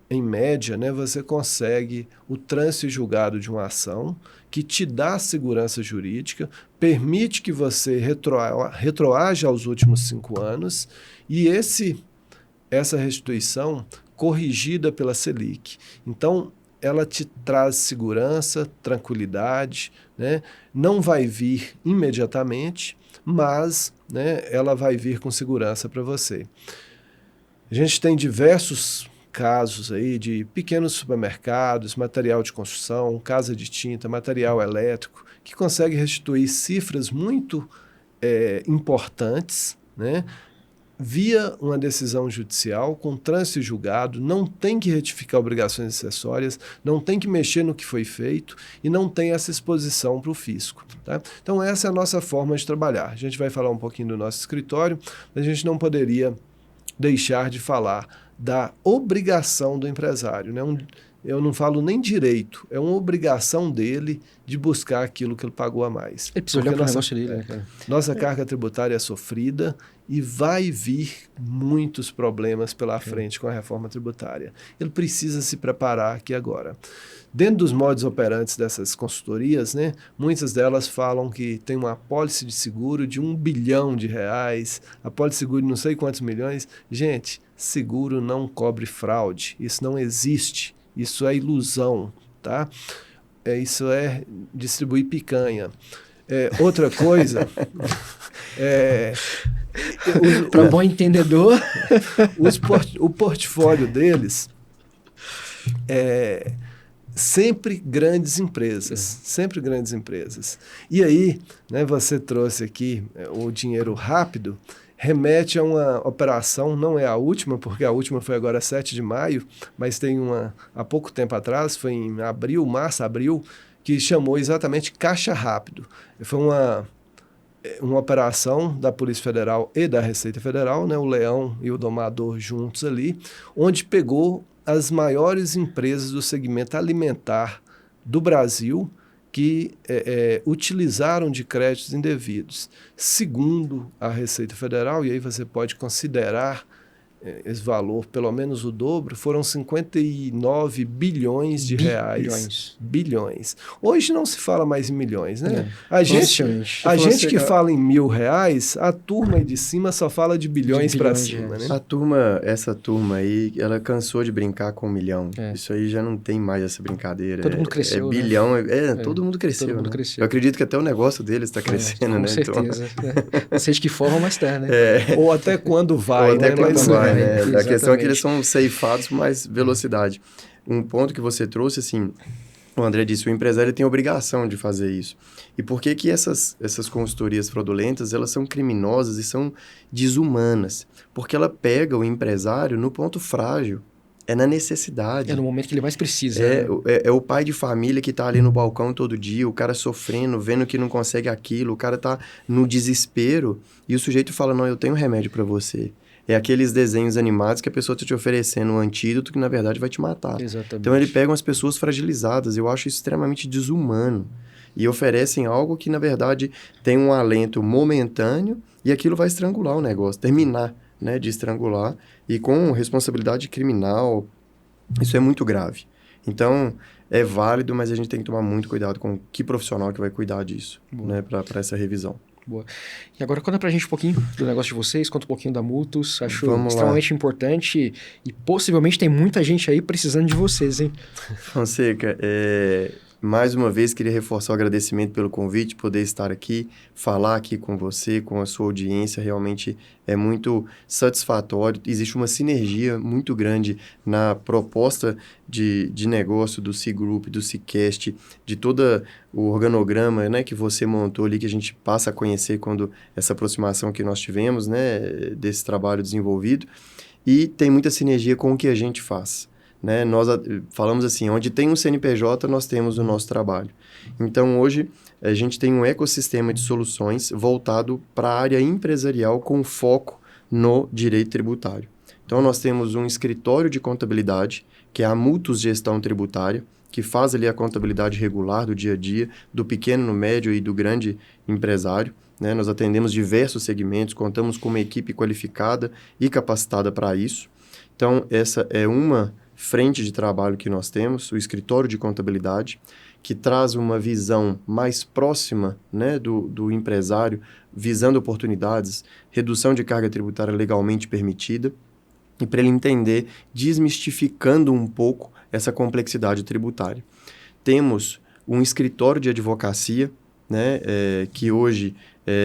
em média, né, você consegue o trânsito julgado de uma ação que te dá segurança jurídica, permite que você retroaja aos últimos 5 anos, e essa restituição corrigida pela Selic. Então, ela te traz segurança, tranquilidade, né? Não vai vir imediatamente, mas, né, ela vai vir com segurança para você. A gente tem diversos casos aí de pequenos supermercados, material de construção, casa de tinta, material elétrico, que consegue restituir cifras muito importantes, né? Via uma decisão judicial, com trânsito julgado, não tem que retificar obrigações acessórias, não tem que mexer no que foi feito e não tem essa exposição para o fisco. Tá? Então essa é a nossa forma de trabalhar. A gente vai falar um pouquinho do nosso escritório, mas a gente não poderia deixar de falar da obrigação do empresário, né? Eu não falo nem direito, é uma obrigação dele de buscar aquilo que ele pagou a mais. Ele precisa olhar para o negócio dele, né, cara? Nossa carga tributária é sofrida e vai vir muitos problemas pela frente com a reforma tributária. Ele precisa se preparar aqui agora. Dentro dos modus operantes dessas consultorias, né, muitas delas falam que tem uma apólice de seguro de R$1 bilhão, apólice de seguro de não sei quantos milhões. Gente, seguro não cobre fraude, isso não existe. Isso é ilusão, tá? Isso é distribuir picanha. Outra coisa... Para bom entendedor... o portfólio deles é sempre grandes empresas. E aí, né, você trouxe aqui o dinheiro rápido, remete a uma operação, não é a última, porque a última foi agora 7 de maio, mas tem uma há pouco tempo atrás, foi em março, abril, que chamou exatamente Caixa Rápido. Foi uma operação da Polícia Federal e da Receita Federal, né, o Leão e o Domador juntos ali, onde pegou as maiores empresas do segmento alimentar do Brasil, que utilizaram de créditos indevidos. Segundo a Receita Federal, e aí você pode considerar esse valor, pelo menos o dobro, foram 59 bilhões de reais. Bilhões. Hoje não se fala mais em milhões, né? A gente que fala em R$1.000, a turma aí de cima só fala de bilhões para cima, né? Essa turma aí, ela cansou de brincar com 1 milhão. Isso aí já não tem mais essa brincadeira. Todo mundo cresceu, bilhão, todo mundo cresceu. Todo mundo né? cresceu. Eu acredito que até o negócio deles está crescendo, com certeza. Não sei de que forma, mas está, né? Ou até quando vai, Ou até né? quando vai. Exatamente. A questão é que eles são ceifados com mais velocidade. Um ponto que você trouxe, assim, o André disse, o empresário tem obrigação de fazer isso. E por que que essas consultorias fraudulentas, elas são criminosas e são desumanas? Porque ela pega o empresário no ponto frágil. É na necessidade. É no momento que ele mais precisa. É o pai de família que tá ali no balcão todo dia, o cara sofrendo, vendo que não consegue aquilo, o cara tá no desespero e o sujeito fala, não, eu tenho remédio para você. É aqueles desenhos animados que a pessoa está te oferecendo um antídoto que, na verdade, vai te matar. Exatamente. Então, ele pega umas pessoas fragilizadas. Eu acho isso extremamente desumano. E oferecem algo que, na verdade, tem um alento momentâneo e aquilo vai estrangular o negócio, terminar, né, de estrangular. E com responsabilidade criminal, isso é muito grave. Então, é válido, mas a gente tem que tomar muito cuidado com que profissional que vai cuidar disso, né, para essa revisão. Boa. E agora conta pra gente um pouquinho do negócio de vocês, conta um pouquinho da Multus, acho Vamos extremamente importante e possivelmente tem muita gente aí precisando de vocês, hein? Fonseca, mais uma vez, queria reforçar o agradecimento pelo convite, poder estar aqui, falar aqui com você, com a sua audiência, realmente é muito satisfatório. Existe uma sinergia muito grande na proposta de negócio do C-Group, do C-Cast, de todo o organograma, né, que você montou ali, que a gente passa a conhecer quando essa aproximação que nós tivemos, né, desse trabalho desenvolvido, e tem muita sinergia com o que a gente faz. Né? Nós falamos assim, onde tem um CNPJ, nós temos o nosso trabalho. Então, hoje, a gente tem um ecossistema de soluções voltado para a área empresarial com foco no direito tributário. Então, nós temos um escritório de contabilidade, que é a Multus Gestão Tributária, que faz ali a contabilidade regular do dia a dia, do pequeno, no médio e do grande empresário. Né? Nós atendemos diversos segmentos, contamos com uma equipe qualificada e capacitada para isso. Então, essa é uma frente de trabalho que nós temos, o escritório de contabilidade, que traz uma visão mais próxima, né, do empresário, visando oportunidades, redução de carga tributária legalmente permitida, e para ele entender, desmistificando um pouco essa complexidade tributária. Temos um escritório de advocacia, né, que hoje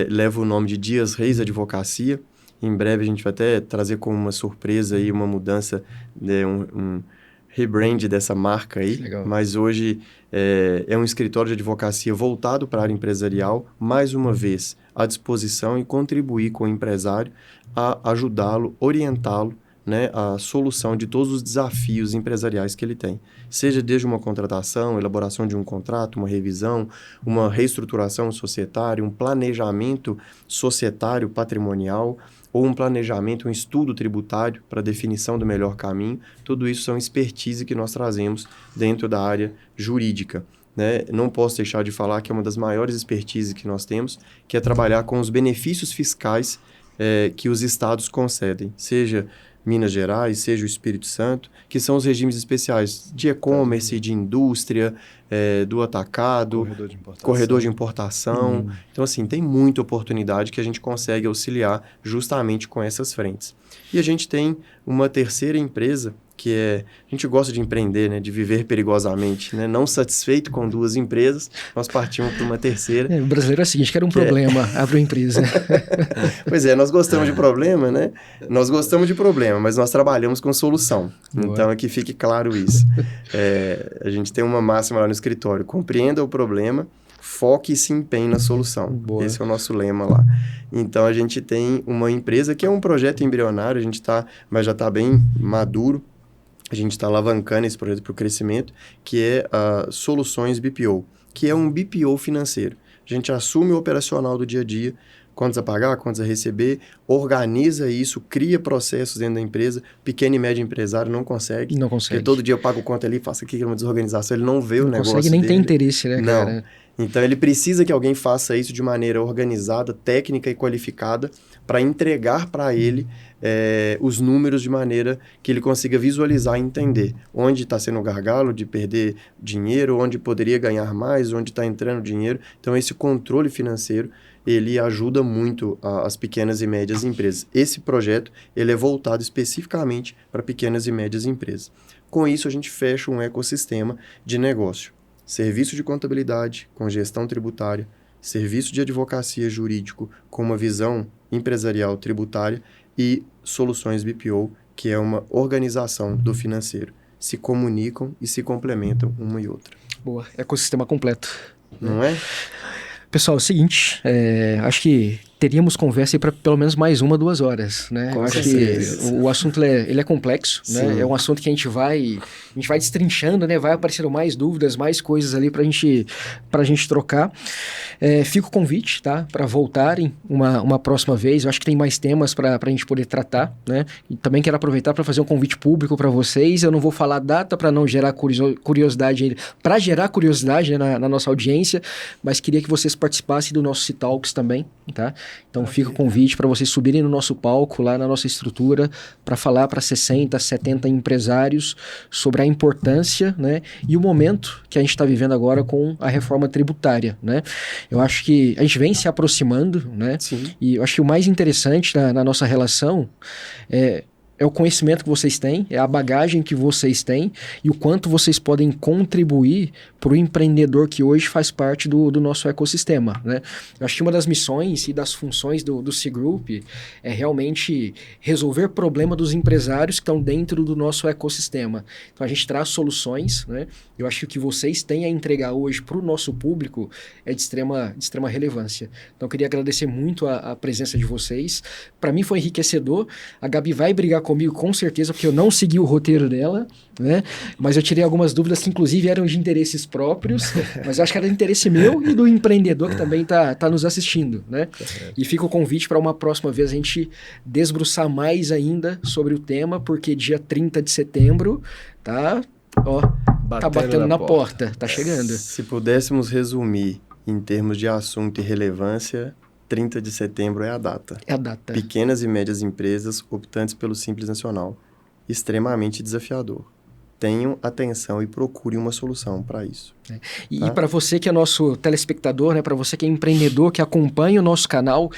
leva o nome de Dias Reis Advocacia. Em breve a gente vai até trazer como uma surpresa aí uma mudança, um rebrand dessa marca aí. Legal. Mas hoje é um escritório de advocacia voltado para a área empresarial, mais uma vez à disposição e contribuir com o empresário a ajudá-lo, orientá-lo, né, a solução de todos os desafios empresariais que ele tem. Seja desde uma contratação, elaboração de um contrato, uma revisão, uma reestruturação societária, um planejamento societário patrimonial, ou um planejamento, um estudo tributário para definição do melhor caminho. Tudo isso são expertise que nós trazemos dentro da área jurídica. Né? Não posso deixar de falar que é uma das maiores expertises que nós temos, que é trabalhar com os benefícios fiscais que os estados concedem, seja Minas Gerais, seja o Espírito Santo, que são os regimes especiais de e-commerce, de indústria, do atacado, corredor de importação. Então, assim, tem muita oportunidade que a gente consegue auxiliar justamente com essas frentes. E a gente tem uma terceira empresa, que a gente gosta de empreender, né, de viver perigosamente, né? Não satisfeito com duas empresas, nós partimos para uma terceira. O brasileiro é o seguinte, quer um problema, abre uma empresa. Pois nós gostamos de problema, né? Nós gostamos de problema, mas nós trabalhamos com solução. Boa. Então, é que fique claro isso. A gente tem uma máxima lá no escritório, compreenda o problema, foque e se empenhe na solução. Boa. Esse é o nosso lema lá. Então, a gente tem uma empresa que é um projeto embrionário, mas já está bem maduro. A gente está alavancando esse projeto para o crescimento, que é a Soluções BPO, que é um BPO financeiro. A gente assume o operacional do dia a dia, contas a pagar, contas a receber, organiza isso, cria processos dentro da empresa. Pequeno e médio empresário não consegue. Não consegue. Porque todo dia eu pago conta ali, faço aqui, que é uma desorganização, ele não vê o negócio dele. Não consegue nem ter interesse, né, cara? Não. Então, ele precisa que alguém faça isso de maneira organizada, técnica e qualificada para entregar para ele os números de maneira que ele consiga visualizar e entender onde está sendo o gargalo de perder dinheiro, onde poderia ganhar mais, onde está entrando dinheiro. Então, esse controle financeiro, ele ajuda muito as pequenas e médias empresas. Esse projeto, ele é voltado especificamente para pequenas e médias empresas. Com isso, a gente fecha um ecossistema de negócio. Serviço de contabilidade com gestão tributária, serviço de advocacia jurídico com uma visão empresarial tributária e soluções BPO, que é uma organização do financeiro. Se comunicam e se complementam uma e outra. Boa, ecossistema completo. Não é? Pessoal, é o seguinte, acho que teríamos conversa aí para pelo menos mais 1-2 horas, né? Com Eu acho certeza. que o assunto ele é complexo, né? É um assunto que a gente vai destrinchando, né? Vai aparecendo mais dúvidas, mais coisas ali pra gente trocar. Fica o convite, tá? Para voltarem uma próxima vez. Eu acho que tem mais temas pra gente poder tratar, né? E também quero aproveitar para fazer um convite público para vocês. Eu não vou falar data para não gerar curiosidade, para gerar curiosidade, né, na nossa audiência, mas queria que vocês participassem do nosso C-Talks também, tá? Então fica o convite para vocês subirem no nosso palco, lá na nossa estrutura, para falar para 60, 70 empresários sobre a importância, né, e o momento que a gente está vivendo agora com a reforma tributária, né? Eu acho que a gente vem se aproximando, né? Sim. E eu acho que o mais interessante na nossa relação é é o conhecimento que vocês têm, é a bagagem que vocês têm e o quanto vocês podem contribuir para o empreendedor que hoje faz parte do nosso ecossistema, né? Eu acho que uma das missões e das funções do C-Group é realmente resolver problema dos empresários que estão dentro do nosso ecossistema. Então, a gente traz soluções, né? Eu acho que o que vocês têm a entregar hoje para o nosso público é de extrema relevância. Então, eu queria agradecer muito a presença de vocês. Para mim foi enriquecedor. A Gabi vai brigar comigo com certeza, porque eu não segui o roteiro dela, né? Mas eu tirei algumas dúvidas que inclusive eram de interesses próprios, mas eu acho que era de interesse meu e do empreendedor que também tá nos assistindo, né? E fica o convite para uma próxima vez a gente desbruçar mais ainda sobre o tema, porque dia 30 de setembro tá batendo na porta, tá chegando. Se pudéssemos resumir em termos de assunto e relevância, 30 de setembro é a data. É a data. Pequenas e médias empresas optantes pelo Simples Nacional. Extremamente desafiador. Tenham atenção e procurem uma solução para isso. E para você que é nosso telespectador, né, para você que é empreendedor, que acompanha o nosso canal,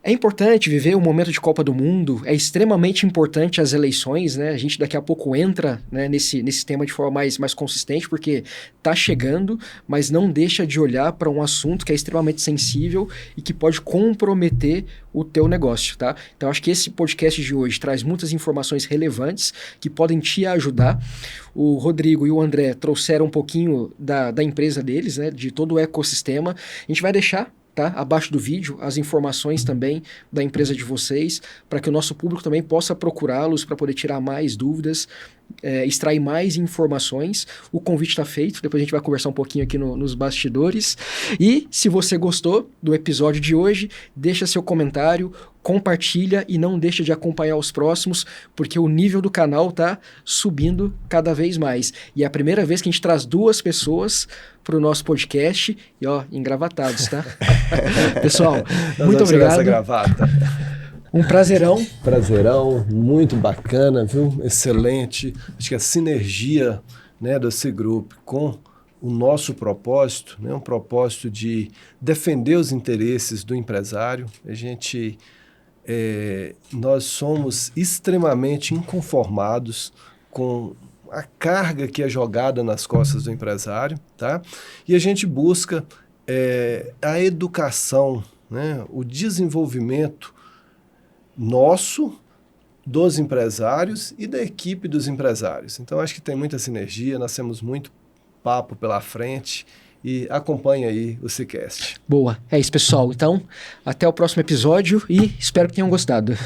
é importante viver o momento de Copa do Mundo, é extremamente importante as eleições, né? A gente daqui a pouco entra, né, nesse tema de forma mais consistente, porque tá chegando, mas não deixa de olhar para um assunto que é extremamente sensível e que pode comprometer o teu negócio, tá? Então, acho que esse podcast de hoje traz muitas informações relevantes que podem te ajudar. O Rodrigo e o André trouxeram um pouquinho da empresa deles, né, de todo o ecossistema. A gente vai deixar, tá, abaixo do vídeo, as informações também da empresa de vocês, para que o nosso público também possa procurá-los para poder tirar mais dúvidas, extrair mais informações. O convite está feito, depois a gente vai conversar um pouquinho aqui nos bastidores. E se você gostou do episódio de hoje, deixa seu comentário, compartilha e não deixa de acompanhar os próximos, porque o nível do canal tá subindo cada vez mais. E é a primeira vez que a gente traz 2 pessoas para o nosso podcast e, engravatados, tá? Pessoal, muito obrigado. Essa gravata. Um prazerão. Prazerão, muito bacana, viu? Excelente. Acho que a sinergia, né, do C-Group com o nosso propósito, né, um propósito de defender os interesses do empresário. Nós somos extremamente inconformados com a carga que é jogada nas costas do empresário, tá? E a gente busca a educação, né, o desenvolvimento nosso, dos empresários e da equipe dos empresários. Então, acho que tem muita sinergia, nós temos muito papo pela frente e acompanhe aí o C-Cast. Boa, é isso, pessoal. Então, até o próximo episódio e espero que tenham gostado.